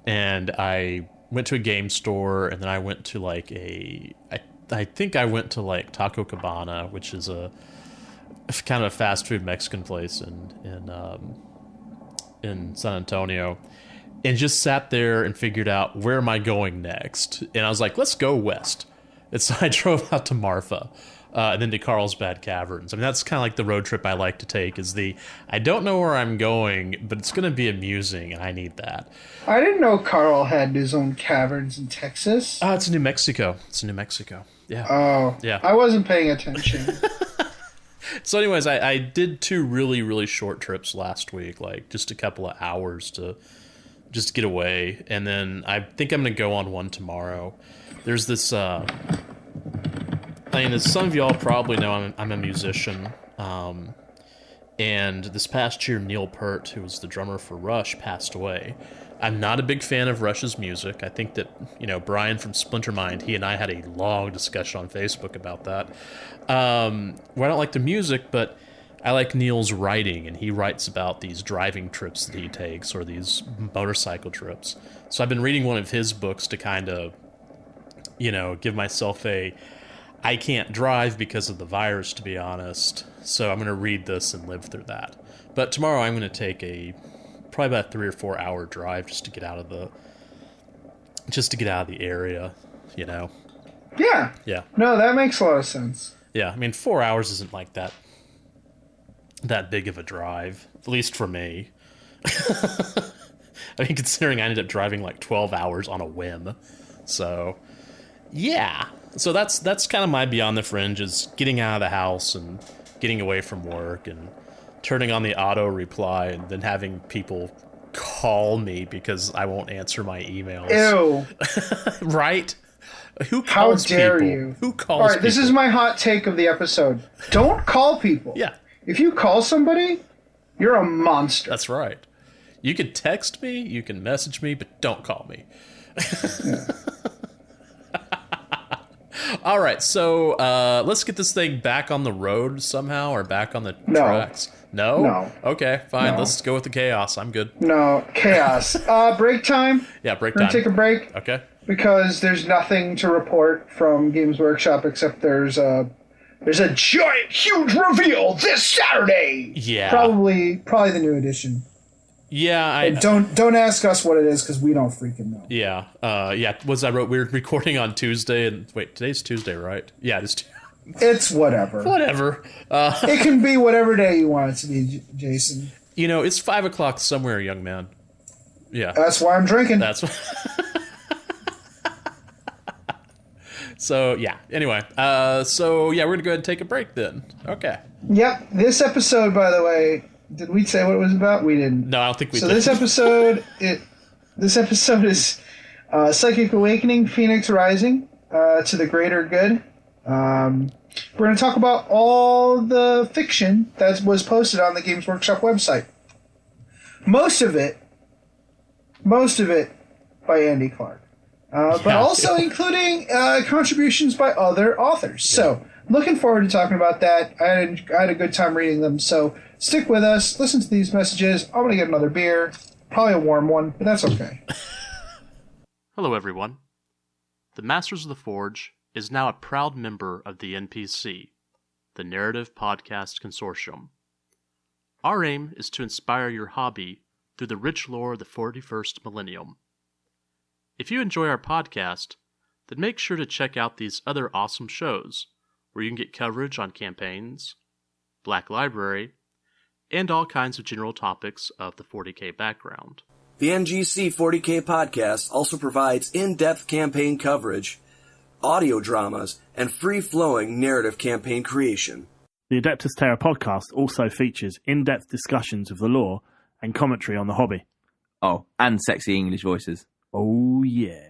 S2: and I went to a game store, and then I went to like I think I went to like Taco Cabana, which is a kind of a fast food Mexican place in San Antonio, and just sat there and figured out, where am I going next? And I was like, let's go west. And so I drove out to Marfa, and then to Carlsbad Caverns. I mean, that's kind of like the road trip I like to take, I don't know where I'm going, but it's going to be amusing, and I need that.
S1: I didn't know Carl had his own caverns in Texas.
S2: It's in New Mexico. Yeah.
S1: Oh.
S2: Yeah.
S1: I wasn't paying attention.
S2: So anyways, I did 2 really, really short trips last week, like just a couple of hours to just get away. And then I think I'm going to go on one tomorrow. There's this, as some of y'all probably know, I'm a musician. And this past year, Neil Peart, who was the drummer for Rush, passed away. I'm not a big fan of Rush's music. I think that, Brian from Splinter Mind, he and I had a long discussion on Facebook about that. Well, I don't like the music, but I like Neil's writing, and he writes about these driving trips that he takes, or these motorcycle trips. So I've been reading one of his books to kind of, give myself I can't drive because of the virus, to be honest. So I'm going to read this and live through that. But tomorrow I'm going to take probably about 3 or 4 hour drive just to get out of the area,
S1: Yeah.
S2: Yeah.
S1: No, that makes a lot of sense.
S2: Yeah, I mean, 4 hours isn't like that big of a drive, at least for me. I mean, considering I ended up driving like 12 hours on a whim. So, yeah. So that's kind of my Beyond the Fringe, is getting out of the house and getting away from work and turning on the auto reply and then having people call me because I won't answer my emails.
S1: Ew.
S2: Right? Who calls people?
S1: How dare you?
S2: Who calls
S1: All right,
S2: people?
S1: this is my hot take of the episode. Don't call people.
S2: Yeah.
S1: If you call somebody, you're a monster.
S2: That's right. You can text me, you can message me, but don't call me.
S1: Yeah.
S2: All right, so let's get this thing back on the road somehow, or back on the tracks. No?
S1: No.
S2: Okay, fine.
S1: No.
S2: Let's go with the chaos. I'm good.
S1: No, chaos. Break time.
S2: Yeah, break
S1: We're
S2: time.
S1: gonna take a break.
S2: Okay.
S1: Because there's nothing to report from Games Workshop except there's a giant, huge reveal this Saturday.
S2: Yeah.
S1: Probably the new edition.
S2: Yeah,
S1: don't ask us what it is, because we don't freaking know.
S2: Yeah, yeah. We're recording on Tuesday, and wait, today's Tuesday, right? Yeah, it is.
S1: It's whatever.
S2: Whatever.
S1: It can be whatever day you want it to be, Jason.
S2: It's 5 o'clock somewhere, young man. Yeah,
S1: that's why I'm drinking.
S2: That's. So yeah. Anyway, we're gonna go ahead and take a break then. Okay.
S1: Yep. This episode, by the way. Did we say what it was about? We didn't.
S2: No, I don't think we did.
S1: So this episode is Psychic Awakening, Phoenix Rising, to the greater good. We're going to talk about all the fiction that was posted on the Games Workshop website. Most of it by Andy Clark. But also including contributions by other authors. Yeah. So, looking forward to talking about that. I had a good time reading them, so stick with us. Listen to these messages. I'm going to get another beer. Probably a warm one, but that's okay.
S2: Hello, everyone. The Masters of the Forge is now a proud member of the NPC, the Narrative Podcast Consortium. Our aim is to inspire your hobby through the rich lore of the 41st millennium. If you enjoy our podcast, then make sure to check out these other awesome shows, where you can get coverage on campaigns, Black Library, and all kinds of general topics of the 40K background.
S3: The NGC 40K podcast also provides in-depth campaign coverage, audio dramas, and free-flowing narrative campaign creation.
S4: The Adeptus Terra podcast also features in-depth discussions of the lore and commentary on the hobby.
S5: Oh, and sexy English voices.
S4: Oh, yeah.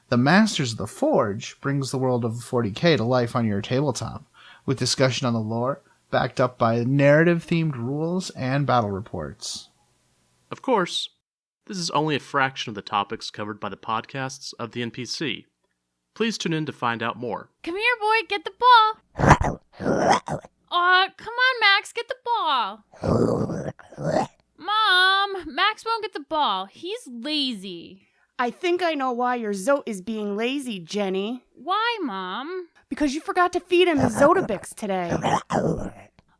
S6: The Masters of the Forge brings the world of 40K to life on your tabletop, with discussion on the lore, backed up by narrative-themed rules and battle reports.
S2: Of course, This is only a fraction of the topics covered by the podcasts of the NPC. Please tune in to find out more.
S7: Come here, boy, get the ball. Aw, come on, Max, get the ball. Mom, Max won't get the ball. He's lazy.
S8: I think I know why your Zote is being lazy, Jenny.
S7: Why, Mom?
S8: Because you forgot to feed him his Zotabix today.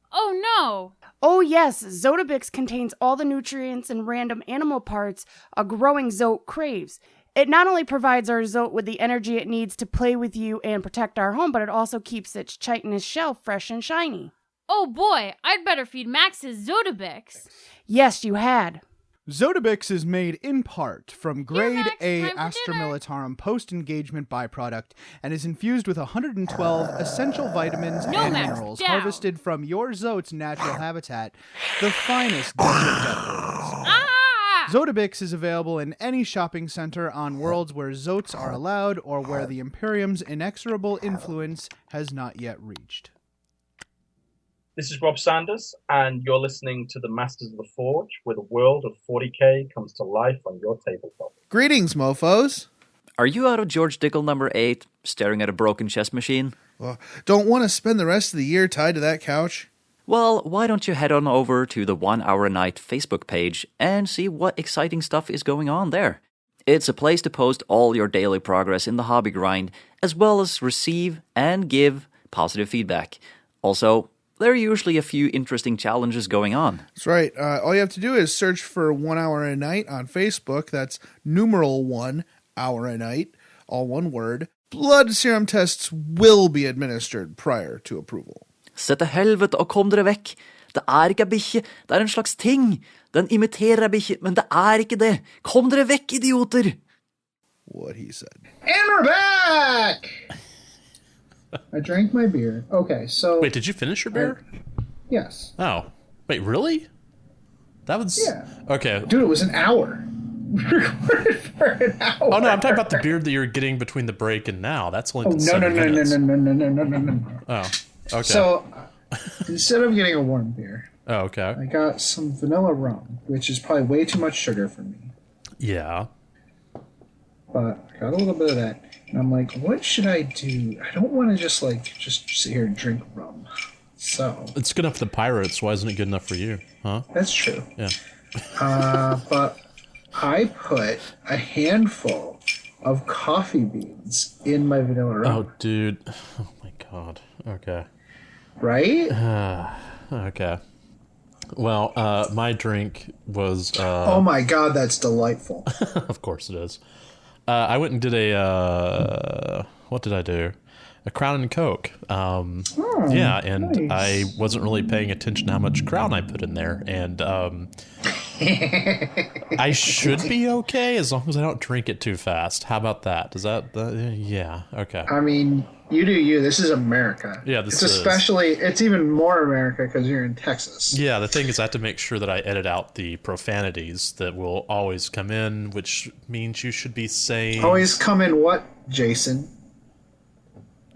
S7: Oh, no.
S8: Oh yes, Zotabix contains all the nutrients and random animal parts a growing Zote craves. It not only provides our Zote with the energy it needs to play with you and protect our home, but it also keeps its chitinous shell fresh and shiny.
S7: Oh, boy, I'd better feed Max his Zotabix.
S8: Yes, you had.
S9: Zotabix is made in part from grade
S7: Max,
S9: A
S7: time for
S9: Astra
S7: dinner.
S9: Militarum post-engagement byproduct and is infused with 112 essential vitamins
S7: No,
S9: and
S7: Max,
S9: minerals
S7: down.
S9: harvested from your Zote's natural habitat, the finest desert peppermints.
S7: Ah!
S9: Zotabix is available in any shopping center on worlds where Zotes are allowed or where the Imperium's inexorable influence has not yet reached.
S10: This is Rob Sanders, and you're listening to the Masters of the Forge, where the world of 40k comes to life on your tabletop.
S6: Greetings, mofos.
S11: Are you out of George Dickel number 8, staring at a broken chess machine?
S6: Don't want to spend the rest of the year tied to that couch?
S11: Well, why don't you head on over to the 1 Hour a Night Facebook page and see what exciting stuff is going on there. It's a place to post all your daily progress in the hobby grind, as well as receive and give positive feedback. Also, there are usually a few interesting challenges going on.
S6: That's right. All you have to do is search for 1 hour a night on Facebook. That's numeral 1 hour a night, all one word. Blood serum tests will be administered prior to approval.
S11: Sett til helvete og kom dere vekk. Det er ikke ei bikkje, det er en slags ting. Den imiterer ei bikkje, men det er ikke det. Kom dere vekk, idioter!
S6: What he said.
S1: And we're back! I drank my beer. Okay, so...
S2: Wait, did you finish your beer?
S1: Yes.
S2: Oh. Wait, really? That was...
S1: Yeah.
S2: Okay.
S1: Dude, it was an hour. We recorded for an hour.
S2: Oh, no, I'm talking about the beer that you're getting between the break and now. That's only been
S1: no,
S2: 7 minutes.
S1: No.
S2: Oh, okay.
S1: So, instead of getting a warm beer,
S2: Oh, okay.
S1: I got some vanilla rum, which is probably way too much sugar for me.
S2: Yeah.
S1: But I got a little bit of that. And I'm like, what should I do? I don't want to just sit here and drink rum. So.
S2: It's good enough for the pirates. Why isn't it good enough for you? Huh?
S1: That's true.
S2: Yeah.
S1: But I put a handful of coffee beans in my vanilla rum.
S2: Oh, dude. Oh, my God. Okay.
S1: Right?
S2: Okay. Well, my drink was...
S1: oh my God, that's delightful.
S2: Of course it is. I went and did a... what did I do? A Crown and Coke. Yeah, and
S1: nice.
S2: I wasn't really paying attention to how much Crown I put in there, and I should be okay as long as I don't drink it too fast. How about that? Does that... yeah, okay.
S1: I mean, you do you. This is America.
S2: Yeah, this
S1: it's
S2: is.
S1: especially, it's even more America because you're in Texas.
S2: Yeah, the thing is I have to make sure that I edit out the profanities that will always come in, which means you should be saying...
S1: Always come in what, Jason?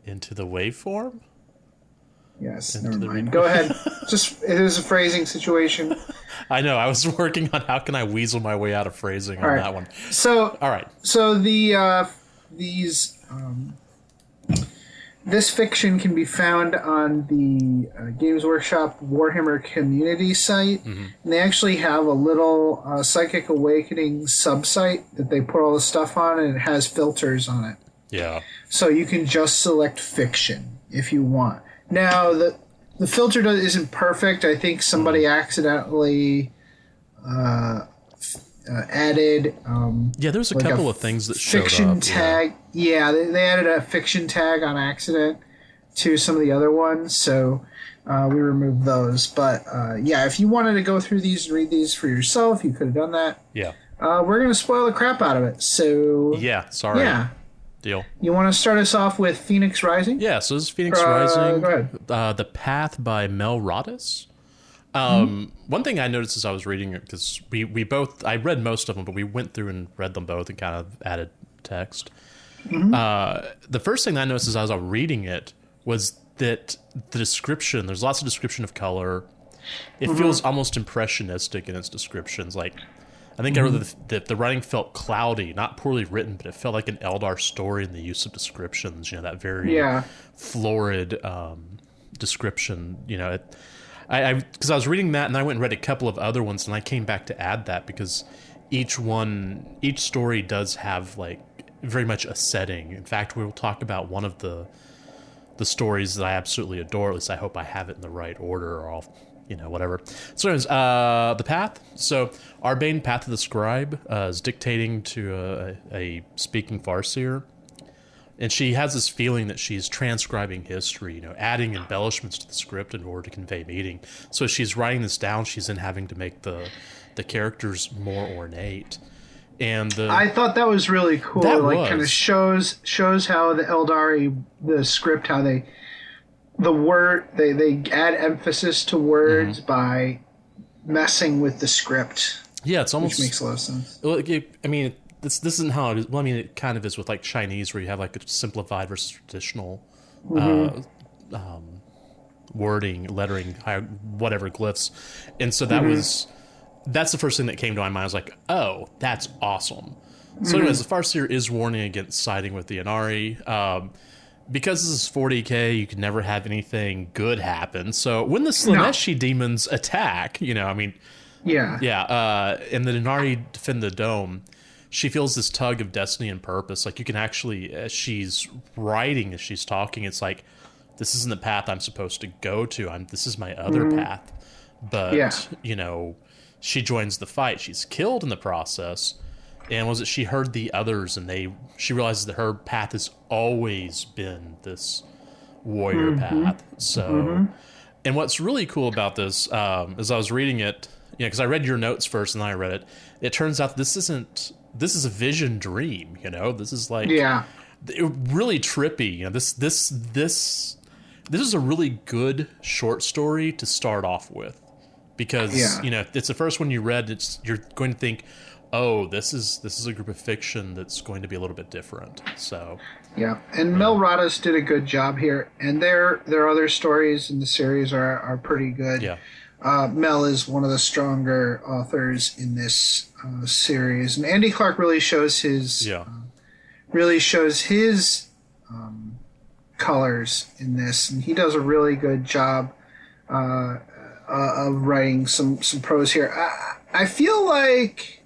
S2: Into the waveform?
S1: Yes,
S2: Into
S1: never
S2: the
S1: mind. Go ahead. Just, it is a phrasing situation.
S2: I know, I was working on how can I weasel my way out of phrasing on that one.
S1: So,
S2: all right.
S1: So the this fiction can be found on the Games Workshop Warhammer community site, and they actually have a little Psychic Awakening subsite that they put all the stuff on, and it has filters on it.
S2: Yeah.
S1: So you can just select fiction if you want. Now the filter isn't perfect. I think somebody accidentally added.
S2: Yeah, there's a
S1: like
S2: couple of things that showed
S1: fiction
S2: up.
S1: tag. Yeah, they added a fiction tag on accident to some of the other ones, so we removed those. But yeah, if you wanted to go through these and read these for yourself, you could have done that.
S2: Yeah.
S1: We're gonna spoil the crap out of it. So
S2: yeah, sorry.
S1: Yeah.
S2: Deal.
S1: You want to start us off with Phoenix Rising?
S2: Yeah, so this is Phoenix Rising.
S1: Go ahead.
S2: The Path by Mel Rodis. One thing I noticed as I was reading it, because we both, I read most of them, but we went through and read them both and kind of added text. The first thing I noticed as I was reading it was that the description, there's lots of description of color. It feels almost impressionistic in its descriptions. Like I think I wrote that the writing felt cloudy, not poorly written, but it felt like an Eldar story in the use of descriptions. That very florid description. Because I was reading that, and I went and read a couple of other ones, and I came back to add that because each story does have like very much a setting. In fact, we will talk about one of the stories that I absolutely adore. At least I hope I have it in the right order, or I'll, whatever. So anyways, the path. So Arbane, Path of the Scribe, is dictating to a speaking Farseer. And she has this feeling that she's transcribing history, adding embellishments to the script in order to convey meaning. So as she's writing this down, she's then having to make the characters more ornate. And
S1: I thought that was really cool. Like, kind of shows how the Eldari, the script, how they add emphasis to words by messing with the script.
S2: Yeah, it's almost,
S1: which makes a lot of sense.
S2: Well, I mean, this isn't how it is. Well, I mean, it kind of is with like Chinese, where you have like a simplified versus traditional wording, lettering, whatever glyphs, and so that that's the first thing that came to my mind. I was like, oh, that's awesome. So anyways, the Farseer is warning against siding with the Inari. Because this is 40k, you can never have anything good happen. So when the Slaneshi demons attack, and the Inari defend the dome, she feels this tug of destiny and purpose. Like, you can actually, as she's writing, as she's talking, it's like, this isn't the path I'm supposed to go to. This is my other path. But, she joins the fight. She's killed in the process. And she heard the others, and she realizes that her path has always been this warrior path. So, and what's really cool about this, as I was reading it, because I read your notes first and then I read it, it turns out this is a vision dream. This is like really trippy. This is a really good short story to start off with. Because it's the first one you read. You're going to think, oh, this is a group of fiction that's going to be a little bit different. So and Mel Radas did a good job here, and their other stories in the series are pretty good. Mel is one of the stronger authors in this series, and Andy Clark really shows his colors in this, and he does a really good job of writing some prose here. I feel like,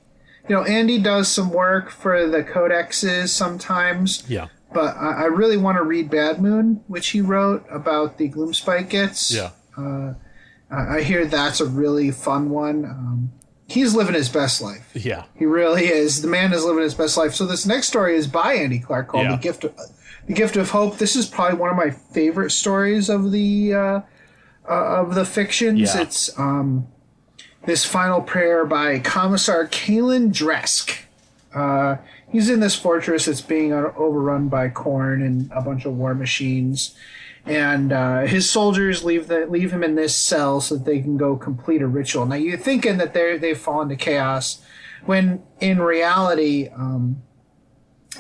S2: Andy does some work for the codexes sometimes. Yeah. But I really want to read Bad Moon, which he wrote about the Gloomspite Gits. Yeah. I hear that's a really fun one. He's living his best life. Yeah. He really is. The man is living his best life. So this next story is by Andy Clark called The Gift of Hope. This is probably one of my favorite stories of the fictions. Yeah. It's this final prayer by Commissar Kalen Dresk. He's in this fortress that's being overrun by Khorne and a bunch of war machines, and his soldiers leave him in this cell so that they can go complete a ritual. Now you're thinking that they've fallen to chaos, when in reality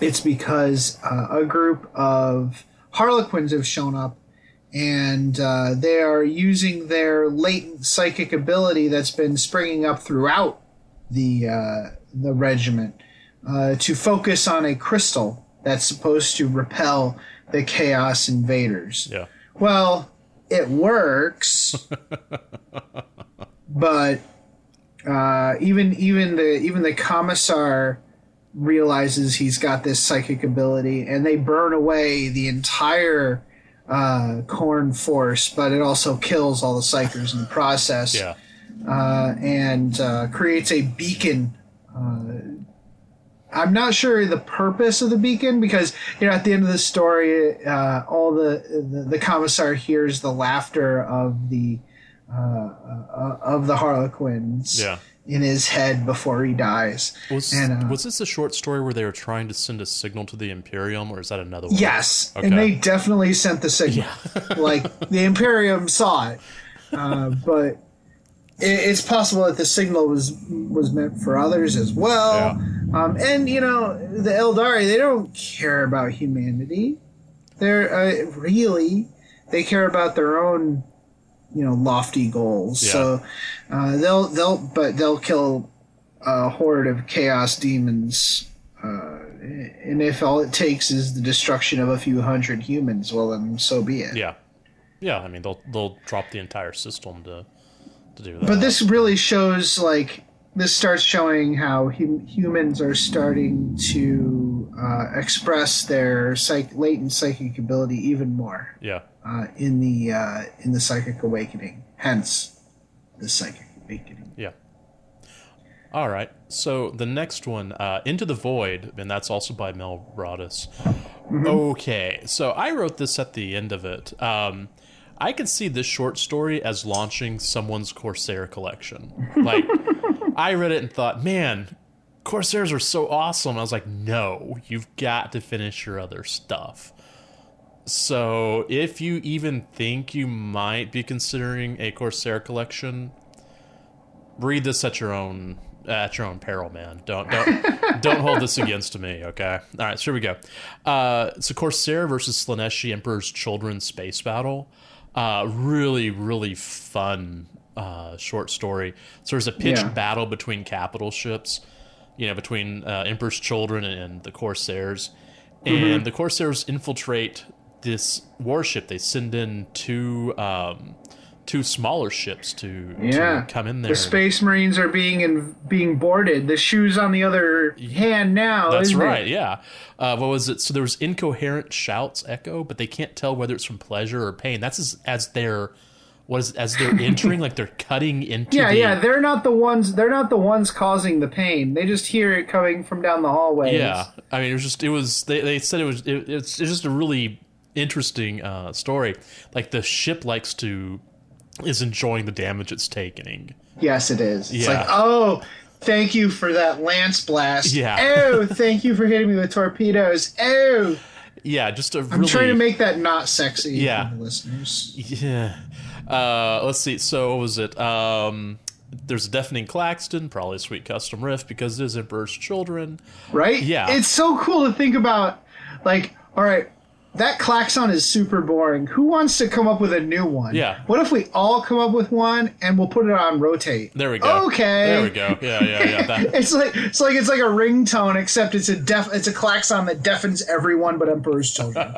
S2: it's because a group of Harlequins have shown up. And they are using their latent psychic ability that's been springing up throughout the regiment to focus on a crystal that's supposed to repel the Chaos Invaders. Yeah. Well, it works, but even the Commissar realizes he's got this psychic ability, and they burn away the entire Khorne force, but it also kills all the Psychers in the process. Yeah. And creates a beacon. I'm not sure the purpose of the beacon, because at the end of the story, all the Commissar hears the laughter of the Harlequins. Yeah. In his head before he dies. Was this a short story where they were trying to send a signal to the Imperium, or is that another one? Yes, okay. And they definitely sent the signal. Yeah. Like, the Imperium saw it. But it's possible that the signal was meant for others as well. Yeah. And, the Eldari, they don't care about humanity. They're they care about their own lofty goals. Yeah. So they'll kill
S1: a horde of chaos demons. And if all it takes is the destruction of a few hundred humans, well, then so be it.
S2: Yeah. Yeah, I mean, they'll drop the entire system to do that.
S1: But this really shows, like, this starts showing how humans are starting to express their latent psychic ability even more.
S2: Yeah.
S1: In the psychic awakening. Hence, the psychic awakening.
S2: Yeah. All right. So the next one, Into the Void, and that's also by Mel Broadus. Mm-hmm. Okay. So I wrote this at the end of it. I could see this short story as launching someone's Corsair collection. Like, I read it and thought, man, Corsairs are so awesome. I was like, no, you've got to finish your other stuff. So if you even think you might be considering a Corsair collection, read this at your own peril, man. Don't hold this against me, okay? All right, so here we go. It's a Corsair versus Slaaneshi Emperor's Children space battle. Really, really fun short story. So there's a pitched battle between capital ships, between Emperor's Children and the Corsairs. And the Corsairs infiltrate this warship. They send in two smaller ships to come in there.
S1: The Space Marines are being boarded. The shoe's on the other hand now.
S2: That's right. Yeah. What was it? So there was incoherent shouts echo, but they can't tell whether it's from pleasure or pain. That's as they're entering, like they're cutting into.
S1: Yeah. They're not the ones causing the pain. They just hear it coming from down the hallway.
S2: Yeah. I mean, they said it's just a really interesting story. Like the ship is enjoying the damage it's taking.
S1: Yes, it is. It's like, oh, thank you for that lance blast.
S2: Yeah.
S1: Oh, thank you for hitting me with torpedoes. Oh.
S2: Yeah, just
S1: I'm trying to make that not sexy
S2: for
S1: the listeners.
S2: Yeah. Let's see. So what was it? There's a deafening klaxon, probably a sweet custom riff because it is Emperor's Children.
S1: Right?
S2: Yeah.
S1: It's so cool to think about, like, all right, that klaxon is super boring. Who wants to come up with a new one?
S2: Yeah.
S1: What if we all come up with one and we'll put it on rotate?
S2: There we go.
S1: Okay.
S2: There we go. Yeah.
S1: It's like a ringtone, except it's a klaxon that deafens everyone but Emperor's Children.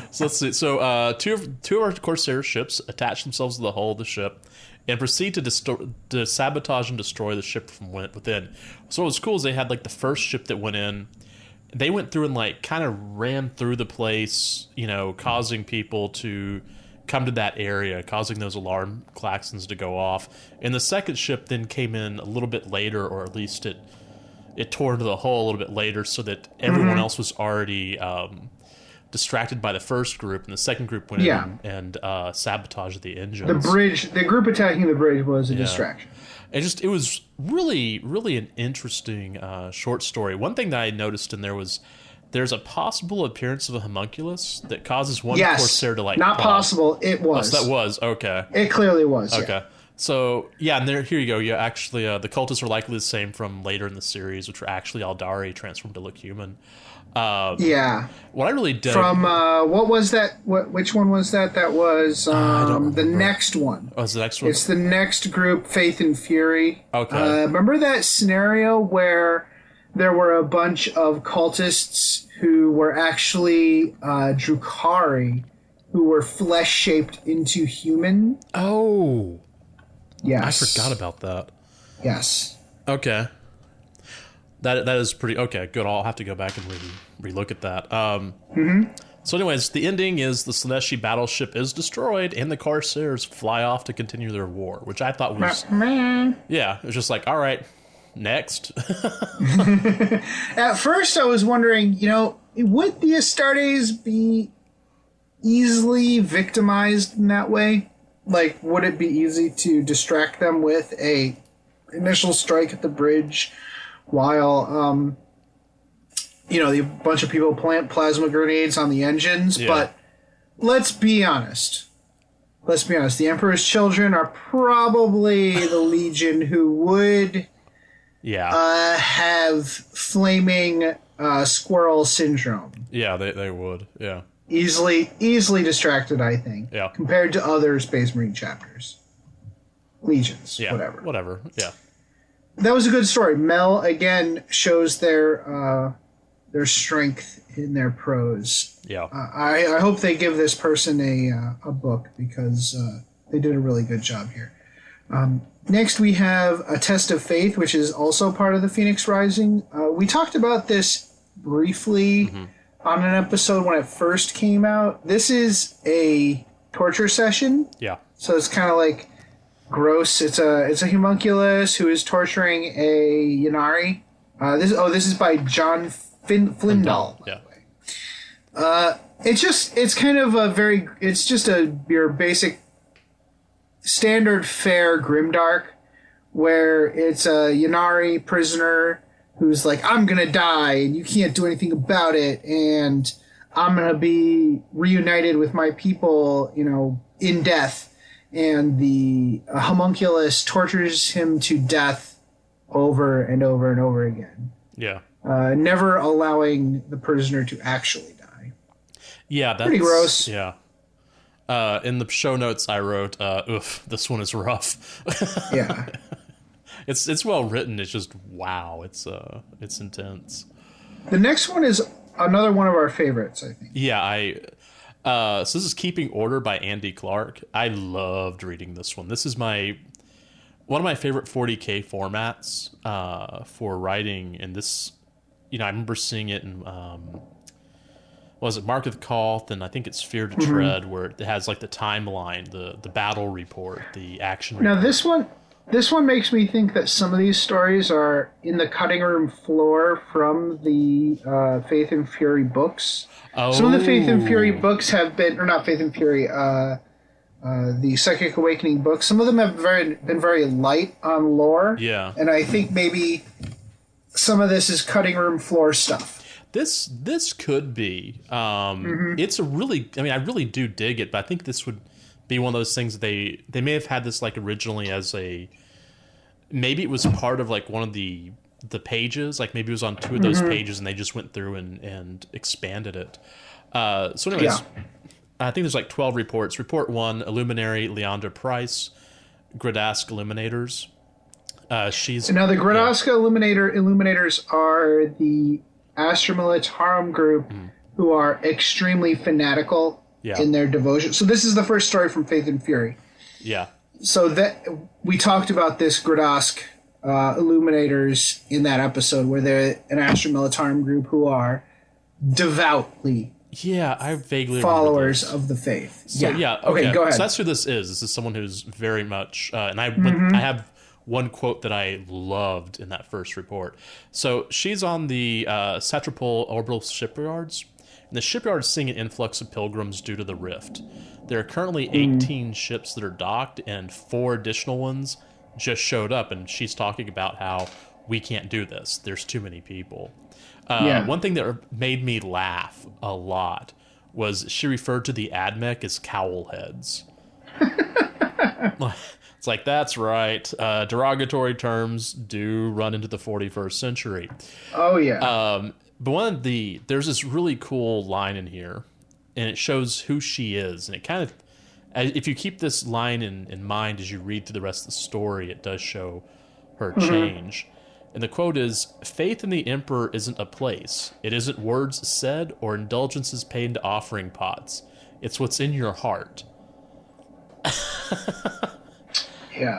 S2: So let's see. So two of our Corsair ships attach themselves to the hull of the ship and proceed to sabotage and destroy the ship from within. So what was cool is they had like the first ship that went in. They went through and like kind of ran through the place, causing people to come to that area, causing those alarm klaxons to go off. And the second ship then came in a little bit later, or at least it tore into the hull a little bit later, so that everyone else was already distracted by the first group, and the second group went in and sabotaged the engines.
S1: The group attacking the bridge was a distraction.
S2: It was really, really an interesting short story. One thing that I noticed in there was there's a possible appearance of a homunculus that causes one Corsair to
S1: not possible. It was.
S2: Oh, so that was okay.
S1: It clearly was.
S2: Okay. Yeah. So and here you go. Yeah, actually, the cultists are likely the same from later in the series, which were actually Aldari transformed to look human. What I really did
S1: from what was that? Which one was that? That was the next one.
S2: Oh, it's the next one.
S1: It's the next group, Faith and Fury.
S2: Okay.
S1: Remember that scenario where there were a bunch of cultists who were actually Drukhari, who were flesh shaped into human?
S2: Oh,
S1: yes.
S2: I forgot about that.
S1: Yes.
S2: Okay. That is pretty okay. Good. I'll have to go back and relook at that. So, anyways, the ending is the Slaaneshi battleship is destroyed, and the Corsairs fly off to continue their war, which I thought was it was just like, all right, next.
S1: At first, I was wondering, would the Astartes be easily victimized in that way? Like, would it be easy to distract them with a initial strike at the bridge? While, the bunch of people plant plasma grenades on the engines. Yeah. But let's be honest. The Emperor's Children are probably the Legion who would have flaming squirrel syndrome.
S2: Yeah, they would. Yeah.
S1: Easily distracted, I think.
S2: Yeah.
S1: Compared to other Space Marine chapters. Legions.
S2: Yeah.
S1: Whatever.
S2: Yeah.
S1: that was a good story. Mel again shows their strength in their prose.
S2: Yeah.
S1: I hope they give this person a book because they did a really good job here. Next, we have A Test of Faith, which is also part of the Phoenix Rising. We talked about this briefly on an episode when it first came out. This is a torture session.
S2: Yeah.
S1: So it's kind of like gross. It's a homunculus who is torturing a Yanari. This is by John Flindall.
S2: Yeah.
S1: It's kind of your basic standard fare grimdark, where it's a Yanari prisoner who's like, I'm gonna die and you can't do anything about it, and I'm gonna be reunited with my people, in death. And the homunculus tortures him to death over and over and over again.
S2: Yeah.
S1: Never allowing the prisoner to actually die.
S2: Yeah, that's
S1: pretty gross.
S2: Yeah. In the show notes I wrote, oof, this one is rough.
S1: Yeah.
S2: It's well written. It's just, wow. It's intense.
S1: The next one is another one of our favorites, I think.
S2: Yeah, so this is Keeping Order by Andy Clark. I loved reading this one. This is one of my favorite 40K formats for writing. And this, I remember seeing it in, was it Mark of the Koth, and I think it's Fear to Tread, where it has like the timeline, the battle report, the action report.
S1: Now this one makes me think that some of these stories are in the cutting room floor from the Faith and Fury books.
S2: Oh.
S1: Some of the Faith and Fury books have been, or not Faith and Fury, the Psychic Awakening books. Some of them have been very light on lore.
S2: Yeah.
S1: And I think maybe some of this is cutting room floor stuff.
S2: This could be. It's a really, I really do dig it, but I think this would be one of those things they may have had this like originally as maybe it was part of like one of the pages, like maybe it was on two of those pages and they just went through and expanded it. So anyways, I think there's like 12 reports. Report 1, Illuminary Leandra Price, Gradask Illuminators. Now the Gradaska
S1: Illuminators are the Astra Militarum group who are extremely fanatical in their devotion. So this is the first story from Faith and Fury.
S2: Yeah.
S1: So that we talked about this Gradask Illuminators in that episode, where they're an Astra Militarum group who are devoutly
S2: I vaguely
S1: followers of the faith.
S2: So,
S1: okay, go ahead.
S2: So that's who this is. This is someone who's very much, and I have one quote that I loved in that first report. So she's on the Satropol orbital shipyards, and the shipyard is seeing an influx of pilgrims due to the rift. There are currently 18 ships that are docked, and 4 additional ones just showed up, and she's talking about how we can't do this. There's too many people. One thing that made me laugh a lot was she referred to the AdMech as cowl heads. It's like, that's right. Derogatory terms do run into the 41st century.
S1: Oh, yeah.
S2: But there's this really cool line in here, and it shows who she is. And it kind of, if you keep this line in mind as you read through the rest of the story, it does show her change. And the quote is, "Faith in the Emperor isn't a place. It isn't words said or indulgences paid into offering pots. It's what's in your heart."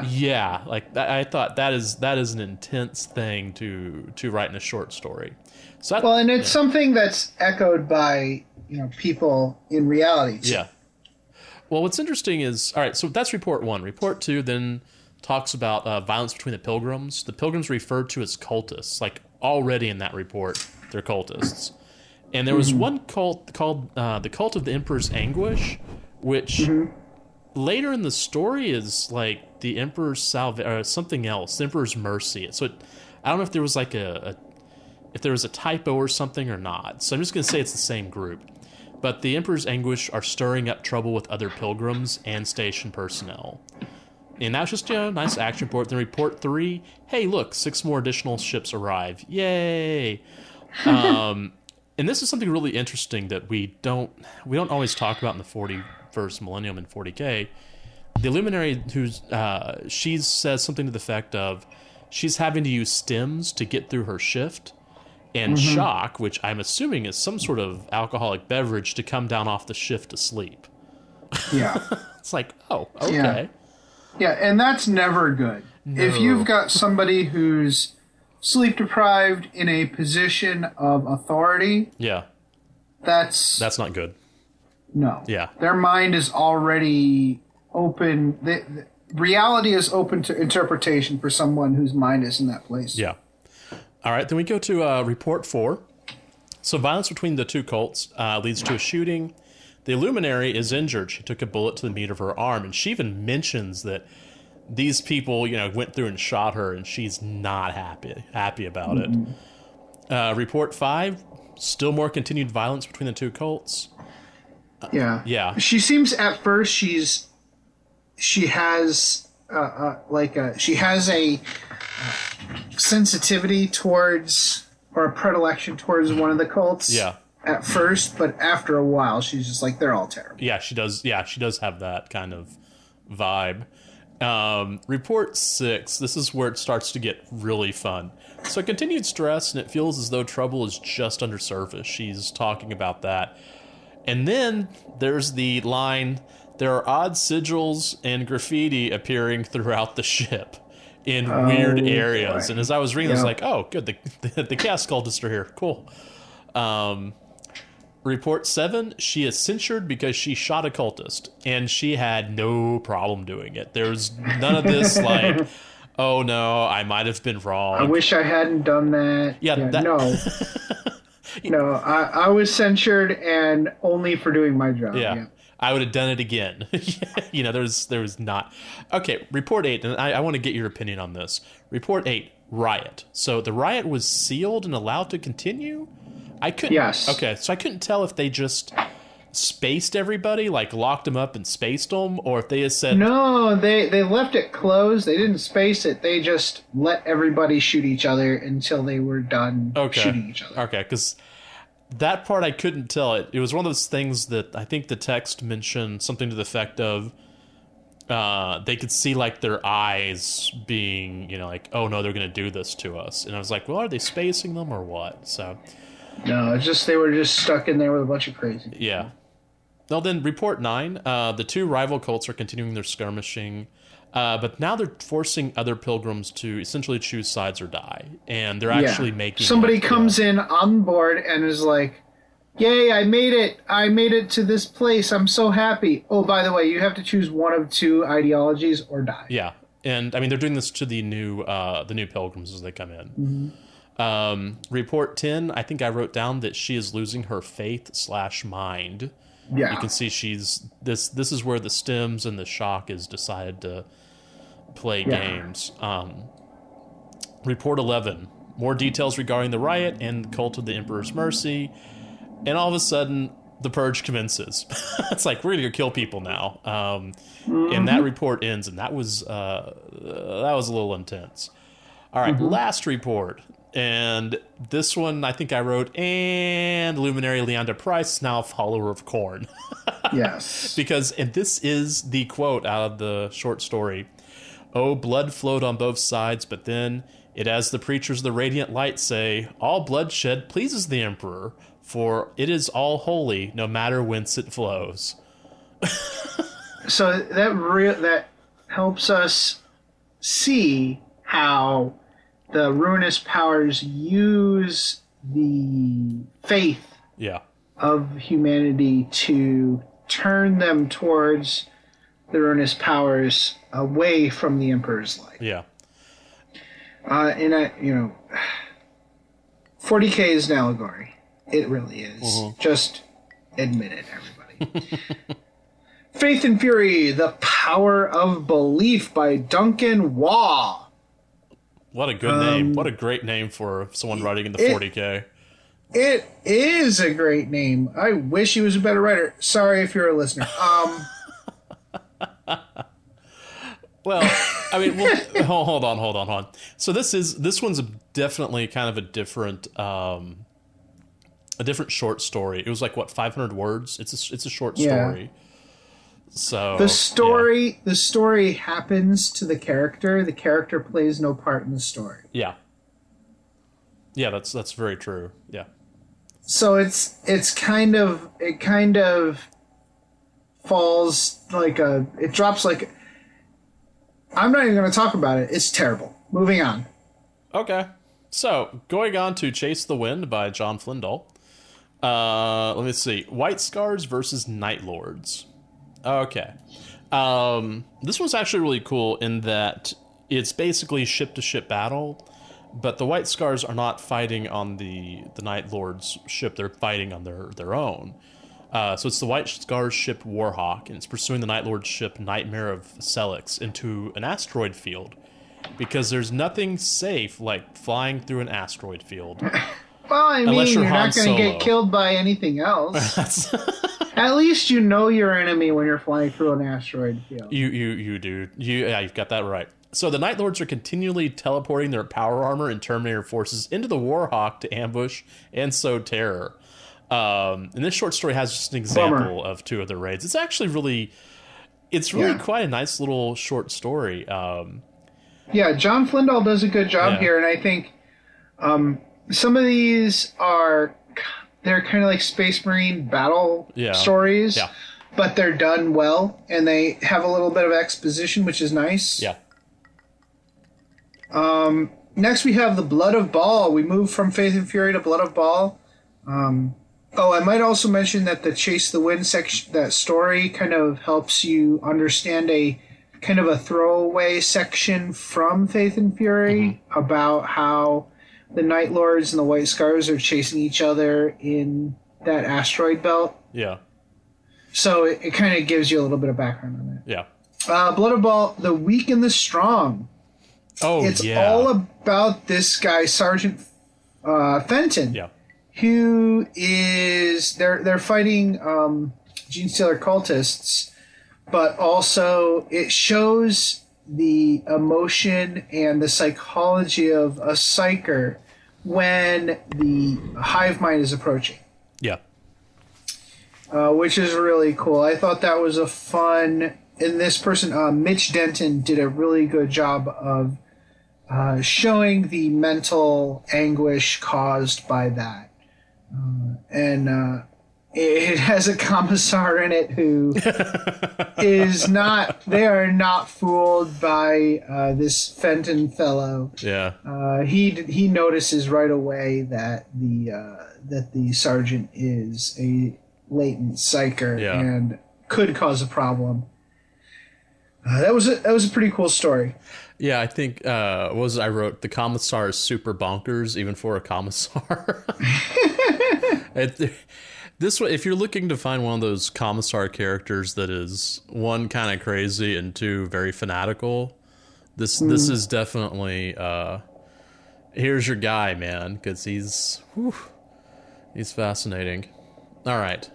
S2: Yeah, like I thought that is an intense thing to write in a short story. So
S1: and it's something that's echoed by people in reality too.
S2: Yeah. Well, what's interesting is, all right, so that's report 1. Report 2 then talks about violence between the pilgrims. The pilgrims referred to as cultists, like already in that report, they're cultists. And there was one cult called the Cult of the Emperor's Anguish, which later in the story is like the Emperor's something else, the Emperor's Mercy. So I don't know if there was like if there was a typo or something or not. So I'm just going to say it's the same group. But the Emperor's Anguish are stirring up trouble with other pilgrims and station personnel. And that's just a nice action report. Then report 3, hey, look, 6 more additional ships arrive. Yay! And this is something really interesting that we don't always talk about in the 41st millennium in 40K. The Illuminary, she says something to the effect of, she's having to use stems to get through her shift, and shock, which I'm assuming is some sort of alcoholic beverage, to come down off the shift to sleep.
S1: Yeah.
S2: It's like, oh, okay.
S1: Yeah, and that's never good.
S2: No.
S1: If you've got somebody who's sleep deprived in a position of authority, that's
S2: not good.
S1: No.
S2: Yeah.
S1: Their mind is already open. Reality is open to interpretation for someone whose mind is in that place.
S2: Yeah. All right, then we go to report 4. So violence between the two cults leads to a shooting. The Illuminary is injured. She took a bullet to the meat of her arm, and she even mentions that these people, went through and shot her, and she's not happy about it. Report 5, still more continued violence between the two cults.
S1: Yeah. She seems at first she has a sensitivity towards, or a predilection towards one of the cults.
S2: Yeah.
S1: At first, but after a while, she's just like, they're all terrible.
S2: Yeah, she does. Yeah, she does have that kind of vibe. Report 6. This is where it starts to get really fun. So continued stress, and it feels as though trouble is just under surface. She's talking about that. And then there's the line, there are odd sigils and graffiti appearing throughout the ship in weird areas. Boy. And as I was reading, I was like, oh, good, the cast cultists are here. Cool. Report 7, she is censured because she shot a cultist, and she had no problem doing it. There's none of this like, oh no, I might have been wrong.
S1: I wish I hadn't done that. No. No, I was censured, and only for doing my job.
S2: Yeah. I would have done it again. There was not. Okay, report 8, and I want to get your opinion on this. Report 8, riot. So the riot was sealed and allowed to continue? I couldn't.
S1: Yes.
S2: Okay, so I couldn't tell if they just spaced everybody, like locked them up and spaced them, or if they had said...
S1: No, they left it closed. They didn't space it. They just let everybody shoot each other until they were done shooting each other.
S2: Okay, because that part I couldn't tell. It was one of those things that I think the text mentioned something to the effect of they could see like their eyes being, like, oh no, they're going to do this to us. And I was like, well, are they spacing them or what? So...
S1: No, it's just they were just stuck in there with a bunch of crazy people.
S2: Yeah. Well, then, report 9. The two rival cults are continuing their skirmishing, but now they're forcing other pilgrims to essentially choose sides or die, and they're actually making...
S1: Somebody comes in on board and is like, yay, I made it! I made it to this place, I'm so happy. Oh, by the way, you have to choose one of two ideologies or die.
S2: Yeah, and, I mean, they're doing this to the new pilgrims as they come in.
S1: Mm-hmm.
S2: Report 10, I think I wrote down that she is losing her faith/mind.
S1: Yeah.
S2: You can see she's this is where the stems and the shock is decided to play games. Report 11, more details regarding the riot and the cult of the Emperor's Mercy, and all of a sudden the purge commences. It's like, we're gonna go kill people now. And that report ends, and that was a little intense. All right, last report. And this one, I think I wrote, and Luminary Leander Price is now a follower of Korn.
S1: Yes.
S2: And this is the quote out of the short story. Oh, blood flowed on both sides, but then, it as the preachers of the radiant light say, all bloodshed pleases the Emperor, for it is all holy, no matter whence it flows.
S1: So that helps us see how the ruinous powers use the faith of humanity to turn them towards the ruinous powers away from the Emperor's light.
S2: Yeah.
S1: 40K is an allegory. It really is. Just admit it, everybody. Faith and Fury, The Power of Belief by Duncan Waugh.
S2: What a good name. What a great name for someone writing in the 40K.
S1: It is a great name. I wish he was a better writer. Sorry if you're a listener.
S2: Well, I mean, hold on. So this one's definitely kind of a different short story. It was like, what, 500 words? It's a short story. So
S1: the story happens to the character. The character plays no part in the story.
S2: Yeah. Yeah, that's very true. Yeah.
S1: So it kind of falls like it drops like. I'm not even going to talk about it. It's terrible. Moving on.
S2: Okay. So, going on to Chase the Wind by John Flindall. Let me see. White Scars versus Night Lords. Okay. This one's actually really cool in that it's basically ship-to-ship battle, but the White Scars are not fighting on the Night Lords' ship. They're fighting on their own. So it's the White Scars ship Warhawk, and it's pursuing the Night Lord's ship Nightmare of Celix into an asteroid field. Because there's nothing safe like flying through an asteroid field.
S1: Well, I mean, you're
S2: Han
S1: not going to get killed by anything else. At least you know your enemy when you're flying through an asteroid field.
S2: You do. You've got that right. So the Night Lords are continually teleporting their power armor and Terminator forces into the Warhawk to ambush and sow terror. And this short story has just an example of two of the raids. It's actually really quite a nice little short story.
S1: Yeah, John Flindall does a good job here, and I think some of these they're kind of like Space Marine battle stories, but they're done well, and they have a little bit of exposition, which is nice.
S2: Yeah.
S1: Next, we have the Blood of Baal. We move from Faith and Fury to Blood of Baal. I might also mention that the Chase the Wind section, that story, kind of helps you understand a kind of a throwaway section from Faith and Fury about how the Night Lords and the White Scars are chasing each other in that asteroid belt.
S2: Yeah.
S1: So it kind of gives you a little bit of background on it.
S2: Yeah.
S1: Blood of Baal, the Weak and the Strong.
S2: Oh,
S1: it's all about this guy, Sergeant Fenton.
S2: Yeah.
S1: Who is they're fighting Gene Stealer cultists, but also it shows the emotion and the psychology of a psyker when the hive mind is approaching.
S2: Yeah.
S1: Which is really cool. I thought that was a fun. And this person, Mitch Denton, did a really good job of showing the mental anguish caused by that. It has a commissar in it who is not. They are not fooled by this Fenton fellow.
S2: Yeah.
S1: He notices right away that the sergeant is a latent psyker and could cause a problem. That was a pretty cool story.
S2: Yeah, I think I wrote the commissar is super bonkers even for a commissar. This way, if you're looking to find one of those commissar characters that is one kind of crazy and two very fanatical, this is definitely here's your guy, man, because he's fascinating. All right.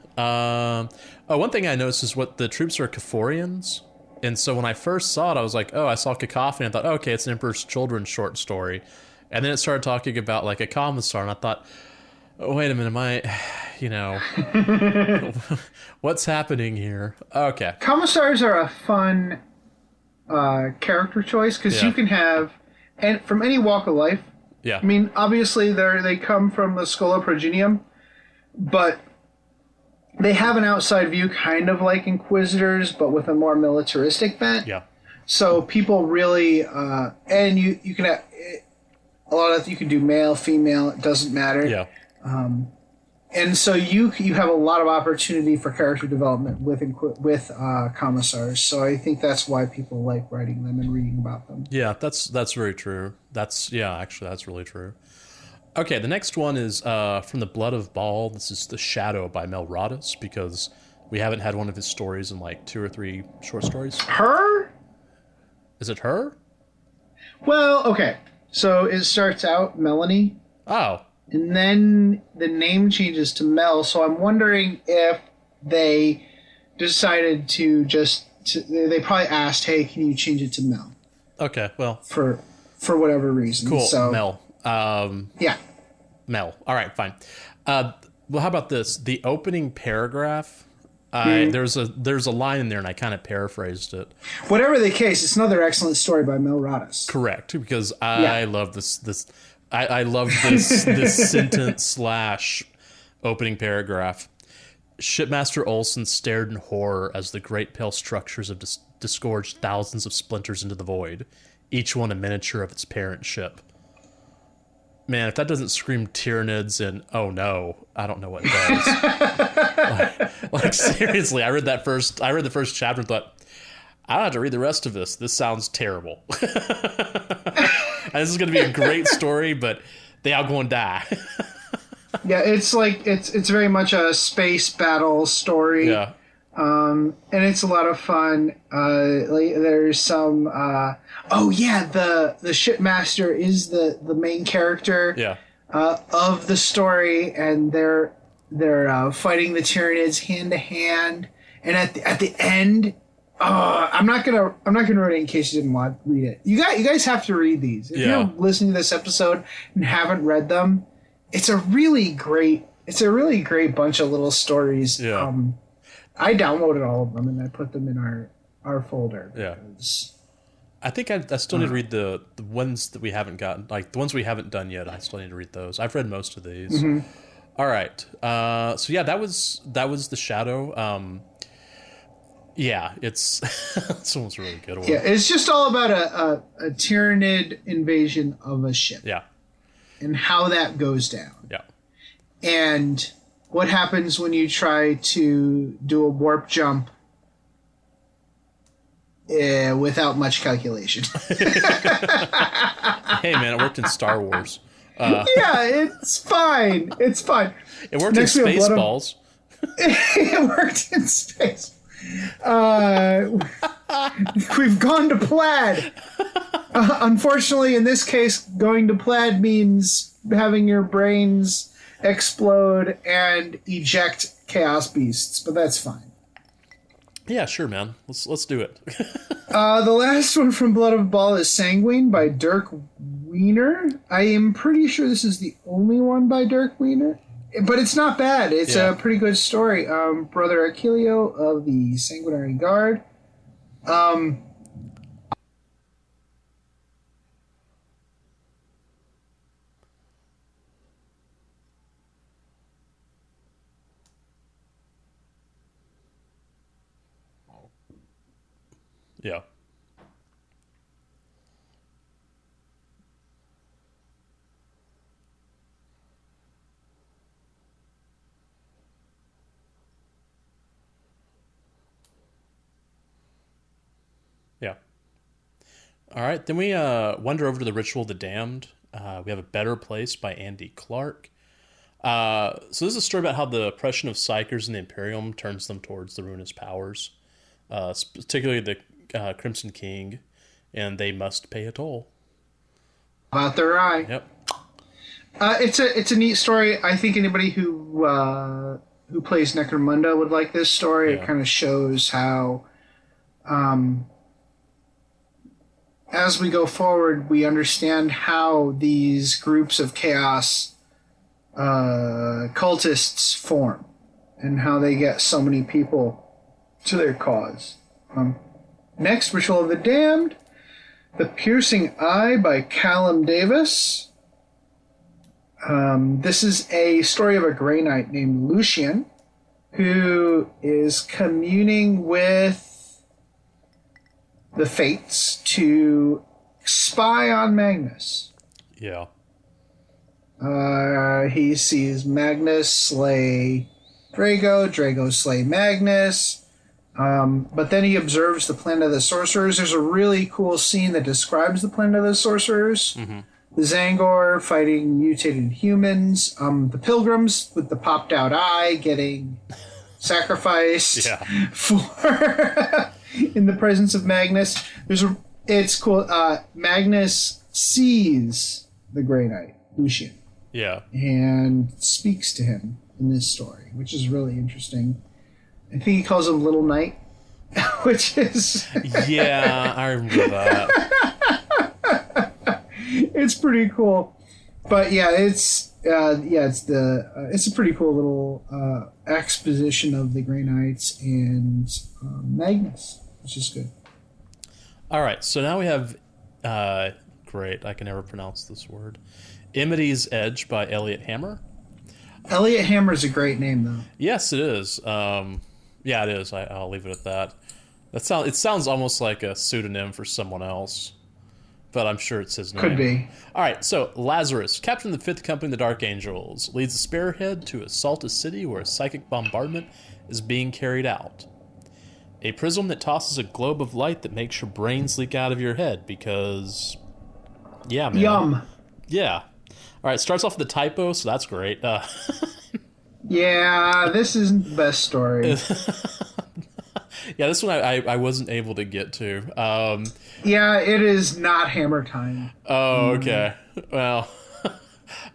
S2: One thing I noticed is what the troops are Caphorians. And so when I first saw it, I was like, oh, I saw Cacophony. I thought, oh, okay, it's an Emperor's Children short story. And then it started talking about like a commissar, and I thought, oh, wait a minute, what's happening here? Okay.
S1: Commissars are a fun character choice because you can have, and from any walk of life.
S2: Yeah.
S1: I mean, obviously they come from the Schola Progenium, but they have an outside view kind of like Inquisitors, but with a more militaristic bent.
S2: Yeah.
S1: So people really, and you can have, you can do male, female, it doesn't matter.
S2: Yeah.
S1: And so you have a lot of opportunity for character development with commissars. So I think that's why people like writing them and reading about them.
S2: Yeah, that's very true. That's really true. Okay, the next one is from the Blood of Baal. This is The Shadow by Mel Rodis, because we haven't had one of his stories in like 2 or 3 short stories.
S1: Her?
S2: Is it her?
S1: Well, okay. So it starts out Melanie.
S2: Oh.
S1: And then the name changes to Mel, so I'm wondering if they decided to they probably asked, hey, can you change it to Mel?
S2: Okay, well.
S1: For whatever reason.
S2: Cool,
S1: so,
S2: Mel.
S1: Yeah.
S2: Mel. All right, fine. Well, how about this? The opening paragraph There's a line in there, and I kind of paraphrased it.
S1: Whatever the case, it's another excellent story by Mel Rodas.
S2: Correct, because I love this. I love this sentence / opening paragraph. Shipmaster Olsen stared in horror as the great pale structures have disgorged thousands of splinters into the void, each one a miniature of its parent ship. Man, if that doesn't scream Tyranids and oh no, I don't know what does. like seriously, I read the first chapter and thought, I don't have to read the rest of this. This sounds terrible. This is going to be a great story, but they all going to die.
S1: Yeah, it's like it's very much a space battle story.
S2: Yeah.
S1: And it's a lot of fun. There's some. The shipmaster is the main character.
S2: Yeah.
S1: Of the story, and they're fighting the Tyranids hand to hand, and at the end. I'm not gonna read it in case you didn't want to read it. You guys have to read these. If you're listening to this episode and haven't read them, it's a really great bunch of little stories.
S2: Yeah.
S1: I downloaded all of them and I put them in our folder.
S2: Yeah. I think I still need to read the ones that we haven't gotten, like the ones we haven't done yet. I still need to read those. I've read most of these.
S1: Mm-hmm.
S2: All right. So yeah, that was The Shadow. Yeah, it's this one's a really good one.
S1: Yeah, it's just all about a Tyranid invasion of a ship.
S2: Yeah.
S1: And how that goes down.
S2: Yeah.
S1: And what happens when you try to do a warp jump without much calculation.
S2: Hey man, it worked in Star Wars.
S1: Yeah, it's fine. It's fine.
S2: It worked in Spaceballs.
S1: It worked in space. We've gone to plaid. Unfortunately, in this case, going to plaid means having your brains explode and eject chaos beasts, but that's fine.
S2: Yeah, sure, man. Let's do it.
S1: The last one from Blood of a Ball is Sanguine by Dirk Wiener. I am pretty sure this is the only one by Dirk Wiener. But it's not bad. It's a pretty good story. Brother Achilleo of the Sanguinary Guard.
S2: Yeah. Yeah. All right. Then we wander over to the Ritual of the Damned. We have A Better Place by Andy Clark. So this is a story about how the oppression of Psychers in the Imperium turns them towards the ruinous powers, particularly the Crimson King, and they must pay a toll.
S1: About their eye.
S2: Yep.
S1: It's a neat story. I think anybody who plays Necromunda would like this story.
S2: Yeah.
S1: It kind of shows how, as we go forward, we understand how these groups of chaos cultists form and how they get so many people to their cause. Next, Ritual of the Damned, The Piercing Eye by Callum Davis. This is a story of a Grey Knight named Lucian who is communing with the Fates to spy on Magnus.
S2: Yeah.
S1: He sees Magnus slay Drago, Drago slay Magnus, but then he observes the Planet of the Sorcerers. There's a really cool scene that describes the Planet of the Sorcerers. Mm-hmm. The Zangor fighting mutated humans, the Pilgrims with the popped out eye getting sacrificed for in the presence of Magnus. It's cool. Magnus sees the Grey Knight, Lucian.
S2: Yeah.
S1: And speaks to him in this story, which is really interesting. I think he calls him Little Knight, which is...
S2: Yeah, I remember that.
S1: It's pretty cool. But yeah, it's it's a pretty cool little exposition of the Grey Knights and Magnus, which is good.
S2: All right, so now we have great. I can never pronounce this word. Amity's Edge by Elliot Hammer.
S1: Elliot Hammer's a great name, though.
S2: Yes, it is. Yeah, it is. I'll leave it at that. It sounds almost like a pseudonym for someone else, but I'm sure it's his name.
S1: Could be.
S2: All right, so Lazarus, captain of the 5th Company of the Dark Angels, leads a spearhead to assault a city where a psychic bombardment is being carried out. A prism that tosses a globe of light that makes your brains leak out of your head because... Yeah, man.
S1: Yum.
S2: Yeah. All right, starts off with a typo, so that's great.
S1: Yeah, this isn't the best story.
S2: Yeah, this one I wasn't able to get to.
S1: Yeah, it is not Hammer time.
S2: Oh, okay. Well,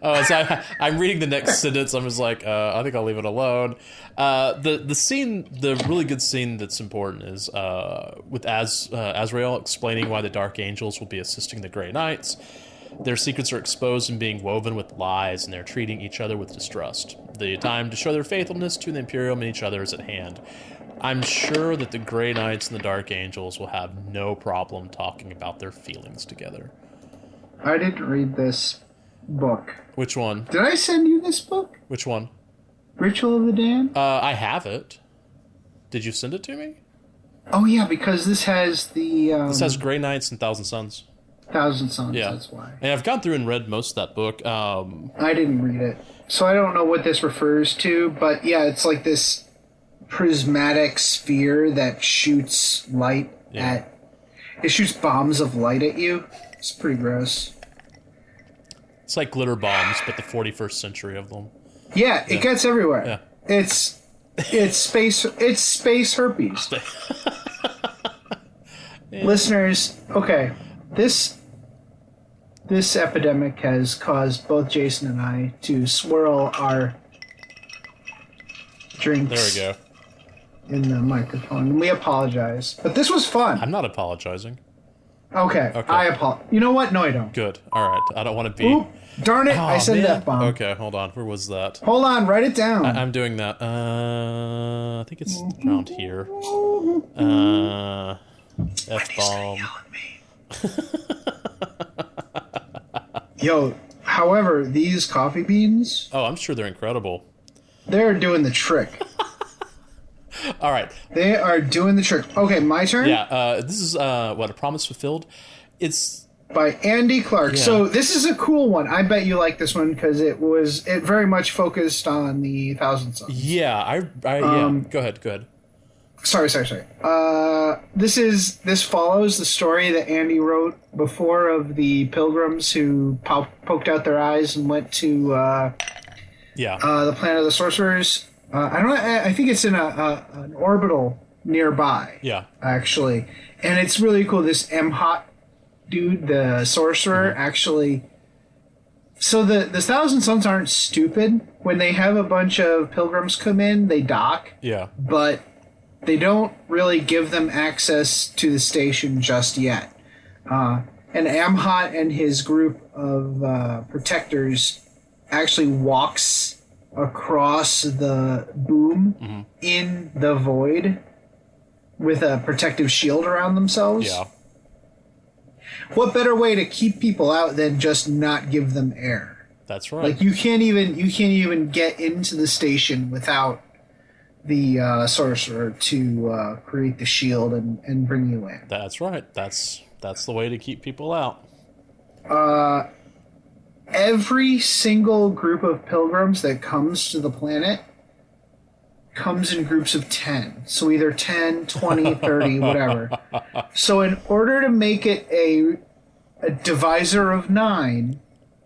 S2: so I'm reading the next sentence. I'm just like, I think I'll leave it alone. The really good scene that's important is with Azrael explaining why the Dark Angels will be assisting the Grey Knights. Their secrets are exposed and being woven with lies, and they're treating each other with distrust. The time to show their faithfulness to the Imperium and each other is at hand. I'm sure that the Grey Knights and the Dark Angels will have no problem talking about their feelings together.
S1: I didn't read this book.
S2: Which one?
S1: Did I send you this book?
S2: Which one?
S1: Ritual of the Damned?
S2: I have it. Did you send it to me?
S1: Oh, yeah, because this has the...
S2: this has Grey Knights and Thousand Suns.
S1: Thousand Suns,
S2: yeah.
S1: That's why.
S2: And I've gone through and read most of that book.
S1: I didn't read it, so I don't know what this refers to, but yeah, it's like this prismatic sphere that shoots light at... It shoots bombs of light at you. It's pretty gross.
S2: It's like glitter bombs, but the 41st century of them.
S1: Yeah, it gets everywhere.
S2: Yeah.
S1: It's space herpes. Listeners, okay, this epidemic has caused both Jason and I to swirl our drinks.
S2: There we go.
S1: In the microphone, and we apologize. But this was fun.
S2: I'm not apologizing.
S1: Okay. I apologize. You know what? No, I don't.
S2: Good. All right. I don't want to be...
S1: Oop, darn it, I said that bomb.
S2: Okay, hold on. Where was that?
S1: Hold on, write it down.
S2: I'm doing that. I think it's around here. F-bomb.
S1: Yo, however, these coffee beans...
S2: Oh, I'm sure they're incredible.
S1: They're doing the trick.
S2: All right.
S1: They are doing the trick. Okay, my turn?
S2: Yeah, this is, A Promise Fulfilled. It's...
S1: by Andy Clark.
S2: Yeah.
S1: So this is a cool one. I bet you like this one because it very much focused on the Thousand Suns.
S2: Yeah, yeah. Go ahead.
S1: Sorry. This follows the story that Andy wrote before of the pilgrims who poked out their eyes and went to the planet of the sorcerers. I don't know. I think it's in an orbital nearby.
S2: Yeah,
S1: actually, and it's really cool. This M-Hot dude, the sorcerer, actually. So the Thousand Suns aren't stupid. When they have a bunch of pilgrims come in, they dock.
S2: Yeah,
S1: but they don't really give them access to the station just yet. And M-Hot and his group of protectors actually walks across the boom in the void with a protective shield around themselves.
S2: Yeah.
S1: What better way to keep people out than just not give them air?
S2: That's right.
S1: Like you can't even get into the station without the sorcerer to create the shield and bring you in.
S2: That's right. That's the way to keep people out.
S1: Every single group of pilgrims that comes to the planet comes in groups of 10. So either 10, 20, 30, whatever. So in order to make it a divisor of 9,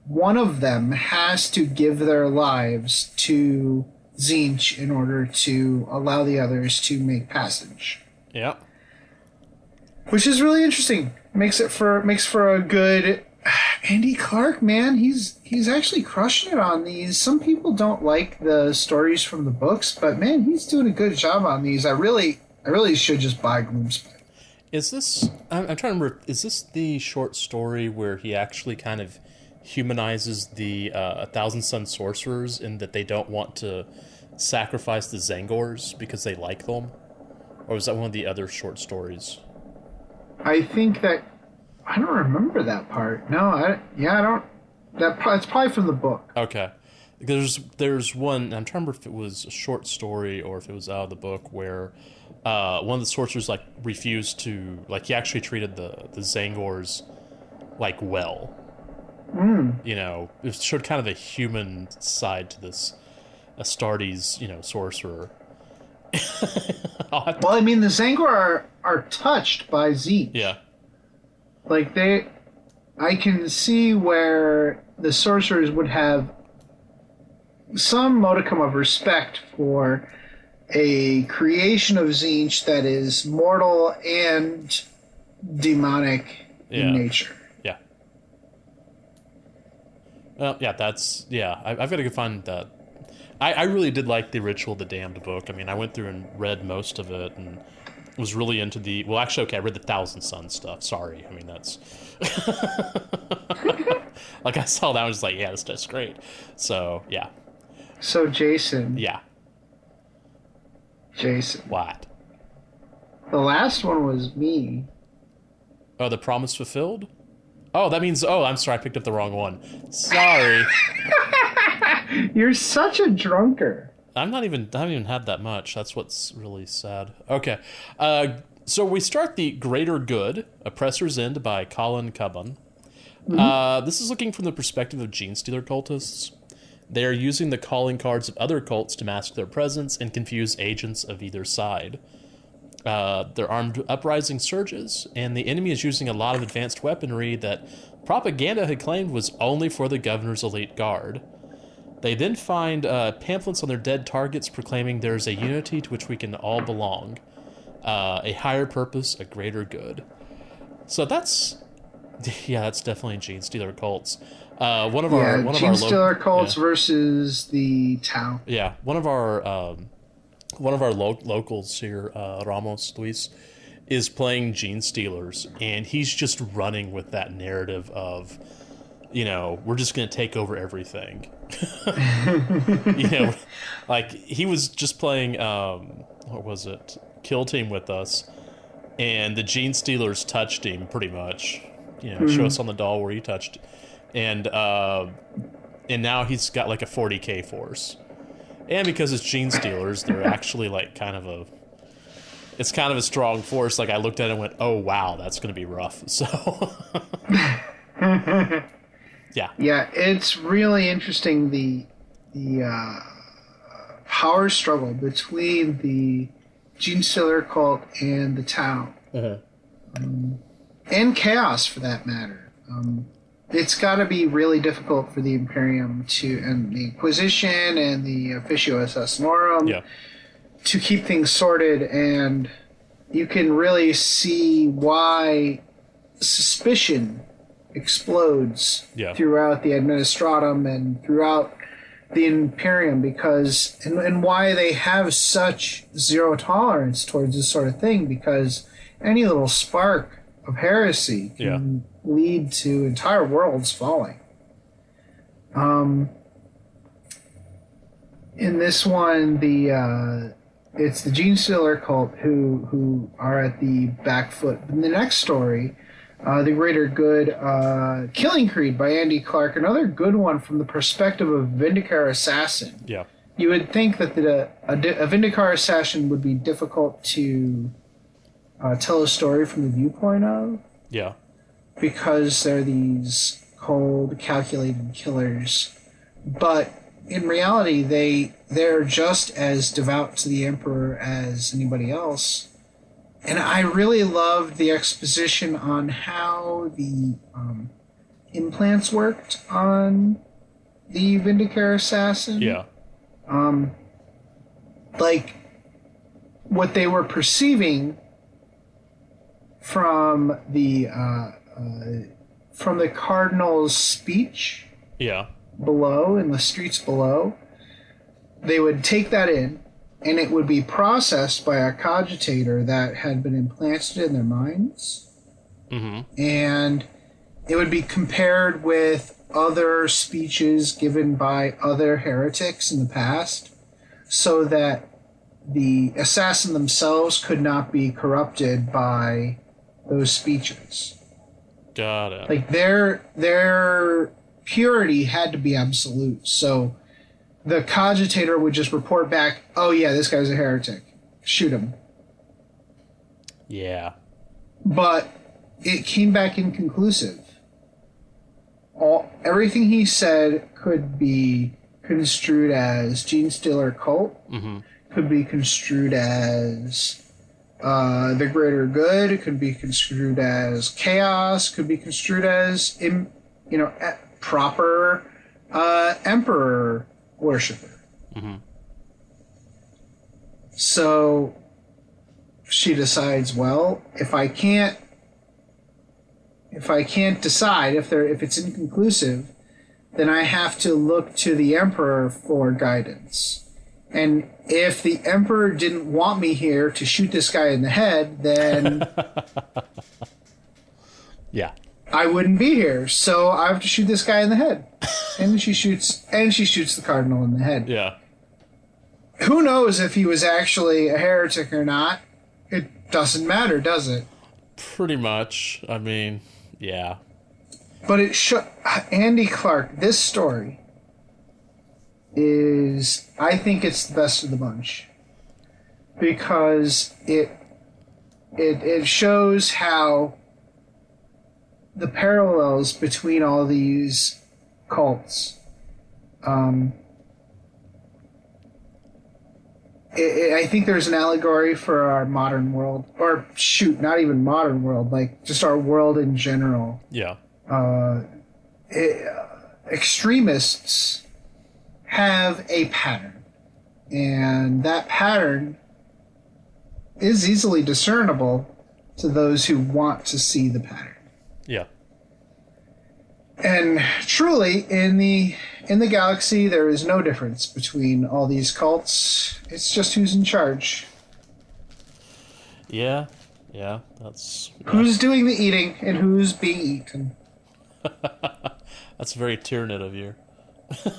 S1: one of them has to give their lives to Tzeentch in order to allow the others to make passage.
S2: Yeah.
S1: Which is really interesting. Makes for a good... Andy Clark, man, he's actually crushing it on these. Some people don't like the stories from the books, but man, he's doing a good job on these. I really should just buy Gloomspite.
S2: Is this? I'm trying to remember. Is this the short story where he actually kind of humanizes the 1,000 Sun sorcerers in that they don't want to sacrifice the Zangors because they like them? Or was that one of the other short stories?
S1: I think that I don't remember that part. No, I don't. It's probably from the book.
S2: Okay. There's one, I'm trying to remember if it was a short story or if it was out of the book, where one of the sorcerers like refused to, like, he actually treated the Zangors like well. You know, it showed kind of a human side to this Astartes, sorcerer.
S1: Well, I mean, the Zangor are touched by Tzeentch.
S2: Yeah.
S1: Like, I can see where the sorcerers would have some modicum of respect for a creation of Tzeentch that is mortal and demonic in nature.
S2: Yeah. Well, yeah, I've got to go find that. I really did like the Ritual of the Damned book. I mean, I went through and read most of it and was really into the... Well, actually, okay, I read the 1,000 Sun stuff. Sorry. I mean, that's... like, I saw that, I was like, yeah, that's great. So, yeah.
S1: So, Jason.
S2: Yeah.
S1: Jason.
S2: What?
S1: The last one was me.
S2: Oh, The Promise Fulfilled? Oh, that means... Oh, I'm sorry, I picked up the wrong one. Sorry.
S1: You're such a drunker.
S2: I haven't even had that much. That's what's really sad. Okay. So we start The Greater Good, Oppressor's End by Colin Cubban. This is looking from the perspective of gene stealer cultists. They are using the calling cards of other cults to mask their presence and confuse agents of either side. Their armed uprising surges, and the enemy is using a lot of advanced weaponry that propaganda had claimed was only for the governor's elite guard. They then find pamphlets on their dead targets proclaiming there is a unity to which we can all belong, a higher purpose, a greater good. So that's definitely Gene Stealer cults. Gene Stealer cults versus the Tau. Yeah, one of our locals here, Ramos Luis, is playing Gene Stealers, and he's just running with that narrative of, we're just going to take over everything. Like he was just playing, what was it? Kill Team with us, and the Gene Stealers touched him pretty much. Show us on the doll where he touched, and now he's got like a 40k force, and because it's Gene Stealers, they're actually like kind of a strong force. Like I looked at it and went, oh wow, that's going to be rough. So.
S1: Yeah, it's really interesting the power struggle between the Gene Stealer cult and the Tau, and Chaos for that matter. It's got to be really difficult for the Imperium and the Inquisition and the Officio Assassinorum to keep things sorted, and you can really see why suspicion explodes throughout the Administratum and throughout the Imperium, because and why they have such zero tolerance towards this sort of thing, because any little spark of heresy can lead to entire worlds falling. In this one, it's the Gene Stealer cult who are at the back foot. In the next story, The Greater Good, Killing Creed by Andy Clark, another good one from the perspective of Vindicar Assassin.
S2: Yeah.
S1: You would think that a Vindicar Assassin would be difficult to tell a story from the viewpoint of.
S2: Yeah.
S1: Because they're these cold, calculated killers. But in reality, they're just as devout to the Emperor as anybody else. And I really loved the exposition on how the implants worked on the Vindicar Assassin.
S2: Yeah.
S1: Like, what they were perceiving from the Cardinal's speech below, in the streets below, they would take that in, and it would be processed by a cogitator that had been implanted in their minds. Mm-hmm. And it would be compared with other speeches given by other heretics in the past so that the assassin themselves could not be corrupted by those speeches.
S2: Got it.
S1: Like their purity had to be absolute. So the cogitator would just report back, "Oh yeah, this guy's a heretic. Shoot him."
S2: Yeah.
S1: But it came back inconclusive. Everything he said could be construed as gene stealer cult.
S2: Mm-hmm.
S1: Could be construed as the greater good. It could be construed as chaos. Could be construed as proper emperor worshiper.
S2: Mm-hmm.
S1: So she decides, well, if I can't decide, if it's inconclusive, then I have to look to the emperor for guidance. And if the emperor didn't want me here to shoot this guy in the head, then
S2: yeah,
S1: I wouldn't be here. So I have to shoot this guy in the head. And she shoots the cardinal in the head.
S2: Yeah.
S1: Who knows if he was actually a heretic or not? It doesn't matter, does it?
S2: Pretty much. I mean, yeah.
S1: But Andy Clark, this story is, I think it's the best of the bunch. Because it shows how the parallels between all these cults, I think there's an allegory for our modern world, or shoot, not even modern world, like just our world in general.
S2: Yeah.
S1: Extremists have a pattern, and that pattern is easily discernible to those who want to see the pattern.
S2: Yeah.
S1: And truly, in the galaxy, there is no difference between all these cults. It's just who's in charge.
S2: Yeah, that's...
S1: Who's doing the eating and who's being eaten.
S2: That's very Tyranid of you.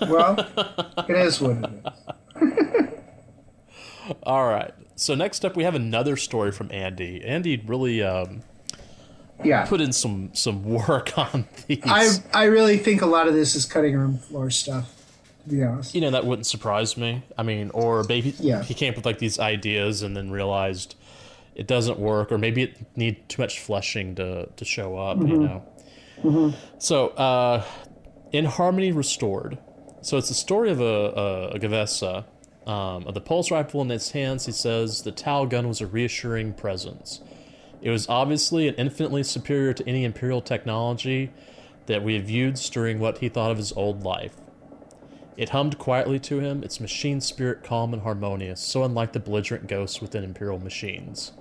S1: Well, it is what it is.
S2: All right. So next up, we have another story from Andy. Andy really put in some work on these.
S1: I really think a lot of this is cutting room floor stuff, to be honest.
S2: You know, that wouldn't surprise me. I mean, or maybe he came up with like these ideas and then realized it doesn't work, or maybe it need too much fleshing to show up, you know.
S1: Mm-hmm.
S2: So, in Harmony Restored. So it's the story of a Gavessa. Of the pulse rifle in its hands, he says the Tau gun was a reassuring presence. It was obviously and infinitely superior to any Imperial technology that we have viewed during what he thought of his old life. It hummed quietly to him, its machine spirit calm and harmonious, so unlike the belligerent ghosts within Imperial machines.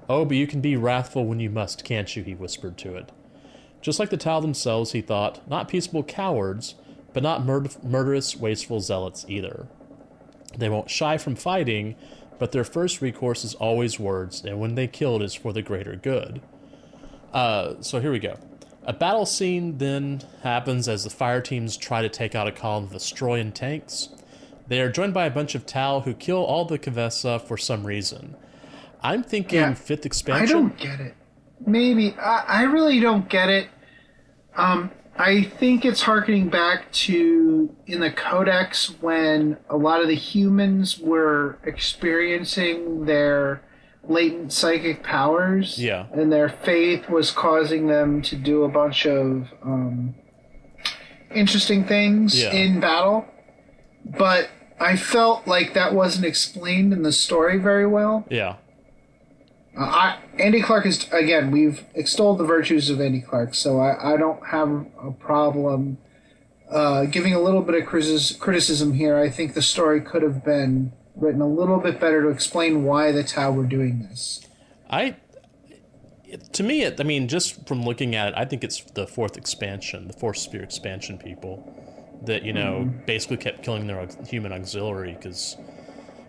S2: "Oh, but you can be wrathful when you must, can't you?" he whispered to it. Just like the Tau themselves, he thought, not peaceable cowards, but not murderous, wasteful zealots either. They won't shy from fighting, but their first recourse is always words, and when they kill, it is for the greater good. So here we go. A battle scene then happens as the fire teams try to take out a column of Astroyan tanks. They are joined by a bunch of Tau who kill all the Kavessa for some reason. I'm thinking 5th expansion.
S1: I don't get it. Maybe. I really don't get it. I think it's harkening back to in the Codex when a lot of the humans were experiencing their latent psychic powers.
S2: Yeah.
S1: And their faith was causing them to do a bunch of interesting things in battle. But I felt like that wasn't explained in the story very well.
S2: Yeah.
S1: Andy Clark is, again, we've extolled the virtues of Andy Clark, so I don't have a problem giving a little bit of criticism here. I think the story could have been written a little bit better to explain why the Tau were doing this.
S2: To me, I mean, just from looking at it, I think it's the 4th expansion, the 4th Spear expansion people that, you know, basically kept killing their human auxiliary because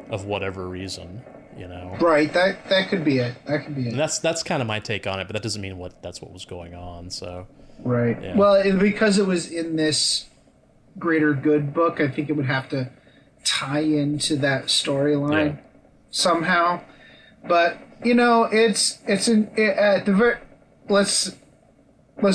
S2: of whatever reason. You know,
S1: right? That could be it. That could be it.
S2: And that's kind of my take on it, but that doesn't mean that's what was going on. So,
S1: Right.
S2: Yeah.
S1: Well, because it was in this Greater Good book, I think it would have to tie into that storyline somehow. But it's at the very let's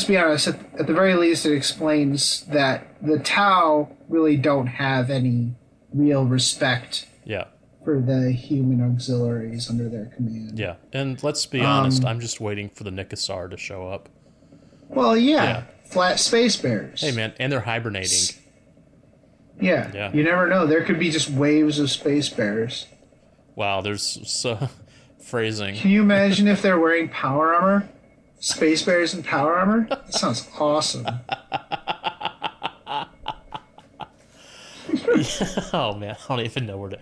S1: be honest. At the very least, it explains that the Tau really don't have any real respect.
S2: Yeah.
S1: For the human auxiliaries under their command.
S2: Yeah, and let's be honest, I'm just waiting for the Nikasar to show up.
S1: Well, yeah. Flat space bears.
S2: Hey, man, and they're hibernating.
S1: Yeah, you never know. There could be just waves of space bears.
S2: Wow, there's so phrasing.
S1: Can you imagine if they're wearing power armor? Space bears in power armor? That sounds awesome.
S2: Oh man, I don't even know where to.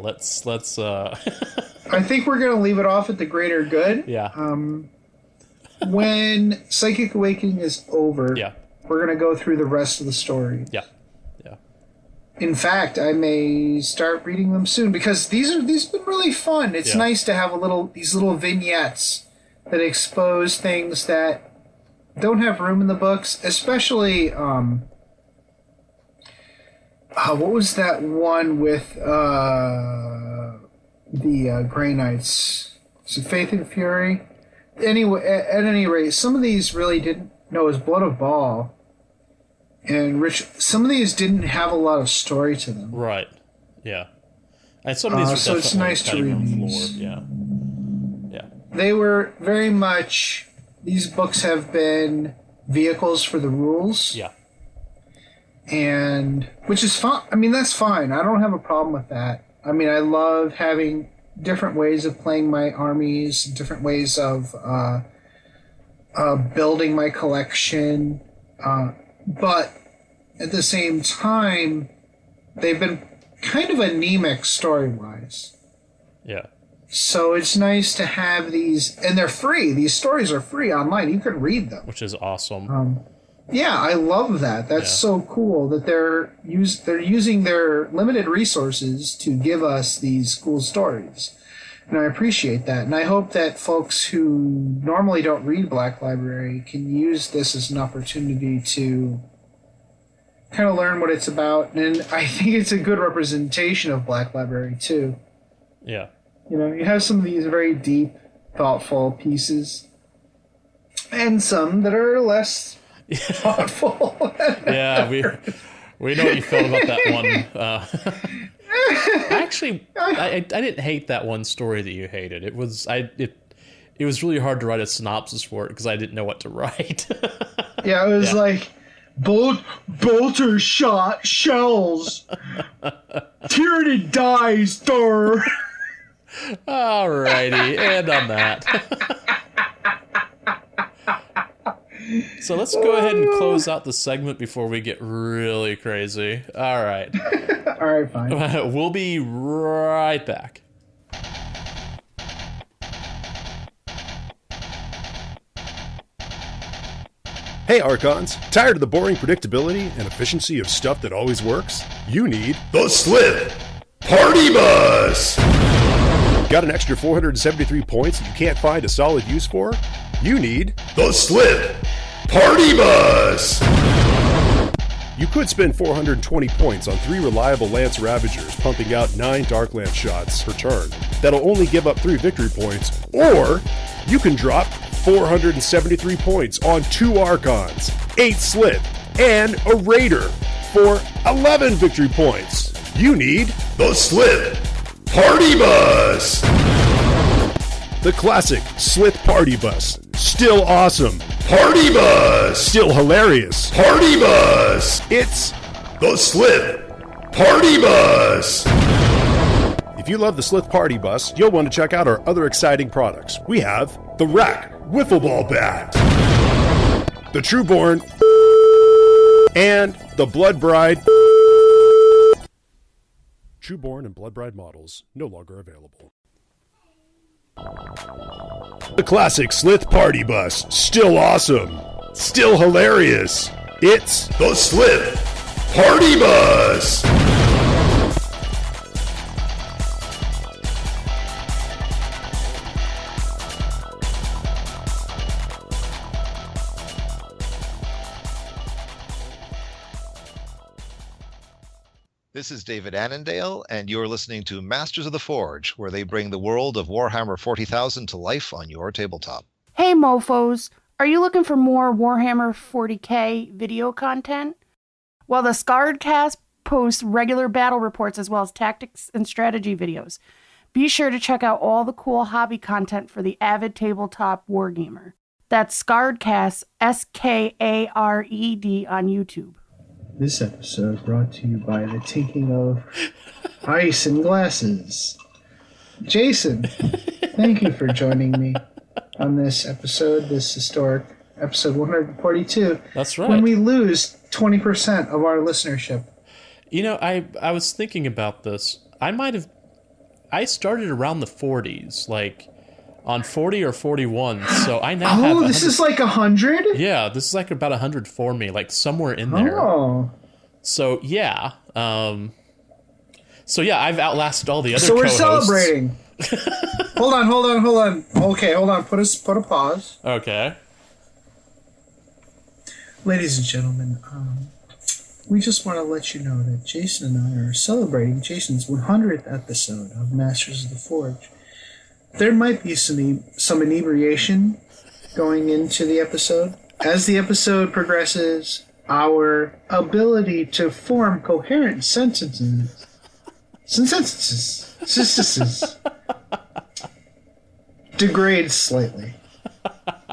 S2: Let's.
S1: I think we're gonna leave it off at the Greater Good.
S2: Yeah.
S1: When Psychic Awakening is over, we're gonna go through the rest of the story.
S2: Yeah.
S1: In fact, I may start reading them soon because these have been really fun. It's nice to have these little vignettes that expose things that don't have room in the books, especially. What was that one with the Grey Knights? Is it Faith and Fury? Anyway, at any rate, some of these really didn't. No, it was Blood of Baal. And some of these didn't have a lot of story to them.
S2: Right. Yeah. And some of these are
S1: so it's nice to read these.
S2: Yeah.
S1: They were very much. These books have been vehicles for the rules.
S2: Yeah.
S1: And which is fine. I mean, that's fine. I don't have a problem with that. I mean, I love having different ways of playing my armies, different ways of building my collection. But at the same time, they've been kind of anemic story-wise.
S2: Yeah.
S1: So it's nice to have these, and they're free. These stories are free online. You can read them,
S2: which is awesome.
S1: Yeah, I love that. That's so cool that they're using their limited resources to give us these cool stories. And I appreciate that. And I hope that folks who normally don't read Black Library can use this as an opportunity to kind of learn what it's about. And I think it's a good representation of Black Library, too.
S2: Yeah.
S1: You have some of these very deep, thoughtful pieces. And some that are less thoughtful.
S2: Yeah, we know what you felt about that one. Actually, I didn't hate that one story that you hated. It was really hard to write a synopsis for it because I didn't know what to write.
S1: Yeah, it was like bolter shot shells. Tyranid dies, Thor.
S2: Alrighty, and on that. So let's go ahead and close out the segment before we get really crazy. All right.
S1: All right, fine.
S2: We'll be right back.
S12: Hey Archons, tired of the boring predictability and efficiency of stuff that always works? You need the Slip Party Bus! Got an extra 473 points that you can't find a solid use for? You need the Slip Party Bus! You could spend 420 points on 3 reliable Lance Ravagers pumping out 9 Darkland shots per turn. That'll only give up 3 victory points, or you can drop 473 points on 2 Archons, 8 Slip, and a Raider for 11 victory points. You need the Slip Party Bus! The classic Slith Party Bus. Still awesome. Party Bus! Still hilarious. Party Bus! It's the Slith Party Bus! If you love the Slith Party Bus, you'll want to check out our other exciting products. We have the Rack Wiffle Ball Bat, the Trueborn, and the Blood Bride. Trueborn and Blood Bride models no longer available. The classic Slith Party Bus, still awesome, still hilarious. It's the Slith Party Bus!
S13: This is David Annandale, and you're listening to Masters of the Forge, where they bring the world of Warhammer 40,000 to life on your tabletop.
S8: Hey mofos, are you looking for more Warhammer 40k video content? Well, the Scarred Cast posts regular battle reports as well as tactics and strategy videos. Be sure to check out all the cool hobby content for the avid tabletop wargamer. That's Scarred Cast, Skared on YouTube.
S1: This episode brought to you by the tinking of ice and glasses. Jason, thank you for joining me on this episode, this historic episode 142.
S2: That's right.
S1: When we lose 20% of our listenership.
S2: You know, I was thinking about this. I started around the 40s, like on 40 or 41, so I now have...
S1: Oh, this is like 100?
S2: Yeah, this is like about 100 for me, like somewhere in there.
S1: Oh.
S2: So, yeah. I've outlasted all the other
S1: co-hosts.
S2: co-hosts.
S1: So we're celebrating. Hold on. Okay, hold on. Put a pause.
S2: Okay.
S1: Ladies and gentlemen, we just want to let you know that Jason and I are celebrating Jason's 100th episode of Masters of the Forge. There might be some inebriation going into the episode. As the episode progresses, our ability to form coherent sentences degrades slightly.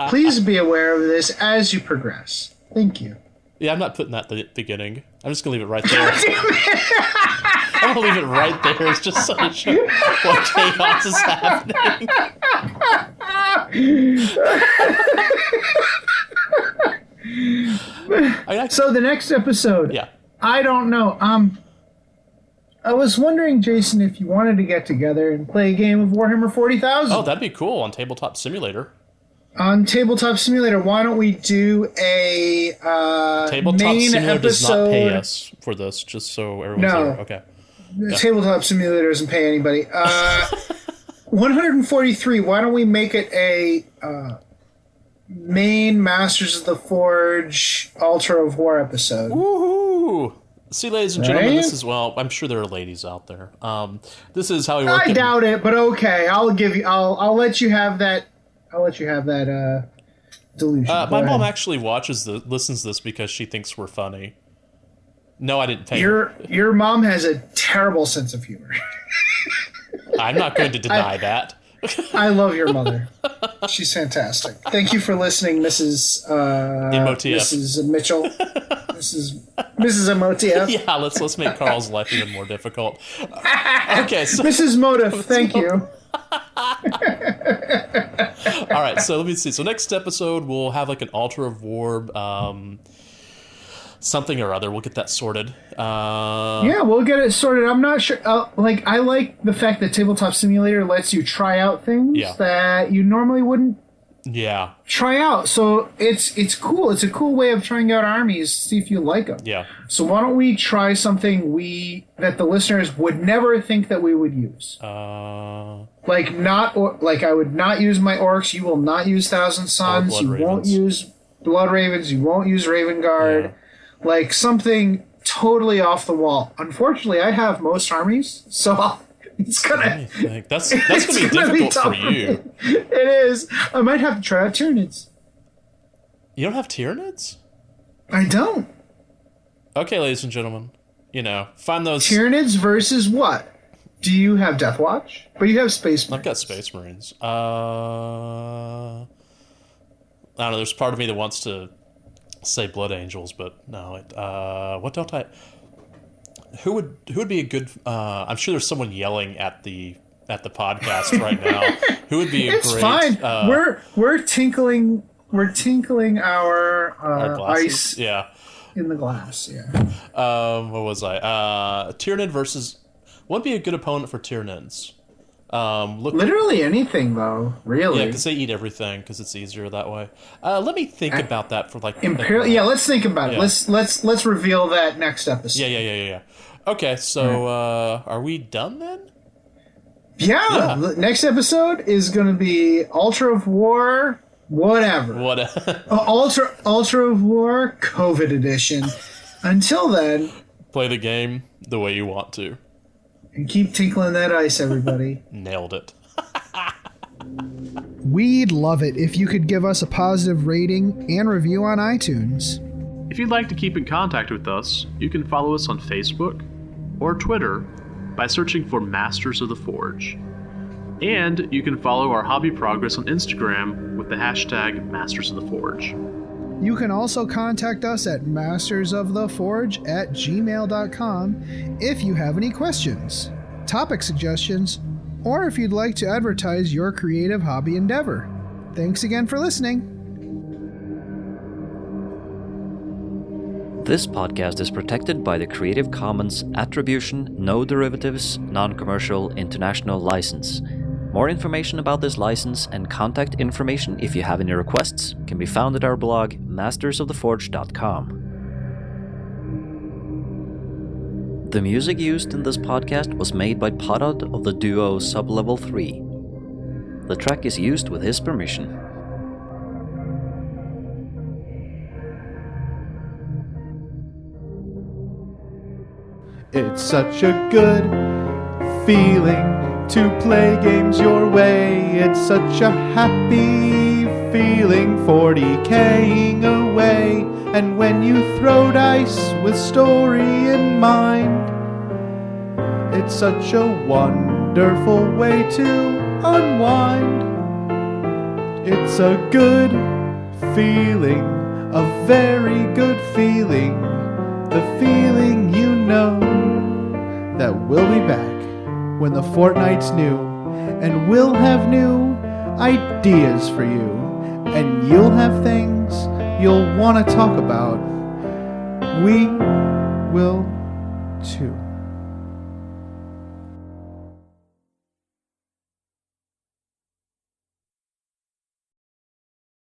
S1: Please be aware of this as you progress. Thank you.
S2: Yeah, I'm not putting that at the beginning. I'm just going to leave it right there. I'm going to leave it right there. It's just so to show what chaos is happening.
S1: So the next episode.
S2: Yeah.
S1: I don't know. I was wondering, Jason, if you wanted to get together and play a game of Warhammer 40,000.
S2: Oh, that'd be cool on Tabletop Simulator.
S1: On Tabletop Simulator, why don't we do a
S2: Tabletop
S1: main
S2: Simulator
S1: episode?
S2: does not pay us for this, just so everyone's aware. Okay. Yeah.
S1: Tabletop Simulator doesn't pay anybody. 143, why don't we make it a main Masters of the Forge Altar of War episode?
S2: Woohoo! See, ladies and gentlemen, this is, well, I'm sure there are ladies out there. This is how we work.
S1: I doubt it, but okay. I'll let you have that. I'll let you have that delusion.
S2: My mom actually listens to this because she thinks we're funny. No, I didn't pay her.
S1: Your mom has a terrible sense of humor.
S2: I'm not going to deny that.
S1: I love your mother. She's fantastic. Thank you for listening, Mrs. Mrs. Mitchell. Mrs. Amotia.
S2: Yeah, let's make Carl's life even more difficult. Okay, so
S1: Mrs. Motif, thank you.
S2: All right, so let me see. So next episode we'll have like an Altar of War, something or other. We'll get that sorted.
S1: Yeah, we'll get it sorted. I'm not sure. I like the fact that Tabletop Simulator lets you try out things that you normally wouldn't.
S2: Yeah.
S1: Try out. So it's cool. It's a cool way of trying out armies, see if you like them.
S2: Yeah.
S1: So why don't we try something that the listeners would never think that we would use? I would not use my orcs. You will not use Thousand Suns. You won't use Blood Ravens. You won't use Raven Guard. Yeah. Like something totally off the wall. Unfortunately, I have most armies, so it's gonna.
S2: That's gonna be difficult for you.
S1: It is. I might have to try out Tyranids.
S2: You don't have Tyranids?
S1: I don't.
S2: Okay, ladies and gentlemen, find those
S1: Tyranids versus what? Do you have Death Watch? But you have Space Marines.
S2: I've got Space Marines. I don't know. There's part of me that wants to say Blood Angels, but no. What don't I? Who would be a good? I'm sure there's someone yelling at the podcast right now. Who would be a
S1: it's
S2: great?
S1: It's fine. We're tinkling. We're tinkling our ice.
S2: Yeah.
S1: In the glass. Yeah.
S2: What was I? Tyranid versus. What would be a good opponent for Tyranids?
S1: Literally anything, though. Really?
S2: Yeah, because they eat everything. Because it's easier that way. Let me think about that for
S1: Imperial. Yeah, let's think about it. Let's reveal that next episode.
S2: Yeah. Okay, so are we done then?
S1: Yeah. Next episode is going to be Altar of War. Whatever. Altar of War COVID edition. Until then,
S2: Play the game the way you want to.
S1: And keep tinkling that ice, everybody.
S2: Nailed it.
S6: We'd love it if you could give us a positive rating and review on iTunes.
S2: If you'd like to keep in contact with us, you can follow us on Facebook or Twitter by searching for Masters of the Forge. And you can follow our hobby progress on Instagram with the hashtag Masters of the Forge.
S6: You can also contact us at mastersoftheforge@gmail.com if you have any questions, topic suggestions, or if you'd like to advertise your creative hobby endeavor. Thanks again for listening.
S11: This podcast is protected by the Creative Commons Attribution, No Derivatives, Non-Commercial International License. More information about this license and contact information if you have any requests can be found at our blog, mastersoftheforge.com. The music used in this podcast was made by Podod of the duo Sublevel 3. The track is used with his permission.
S9: It's such a good feeling to play games your way. It's such a happy feeling 40K'ing away. And when you throw dice with story in mind, it's such a wonderful way to unwind. It's a good feeling, a very good feeling, the feeling you know that we'll be back when the fortnight's new, and we'll have new ideas for you, and you'll have things you'll want to talk about. We will too.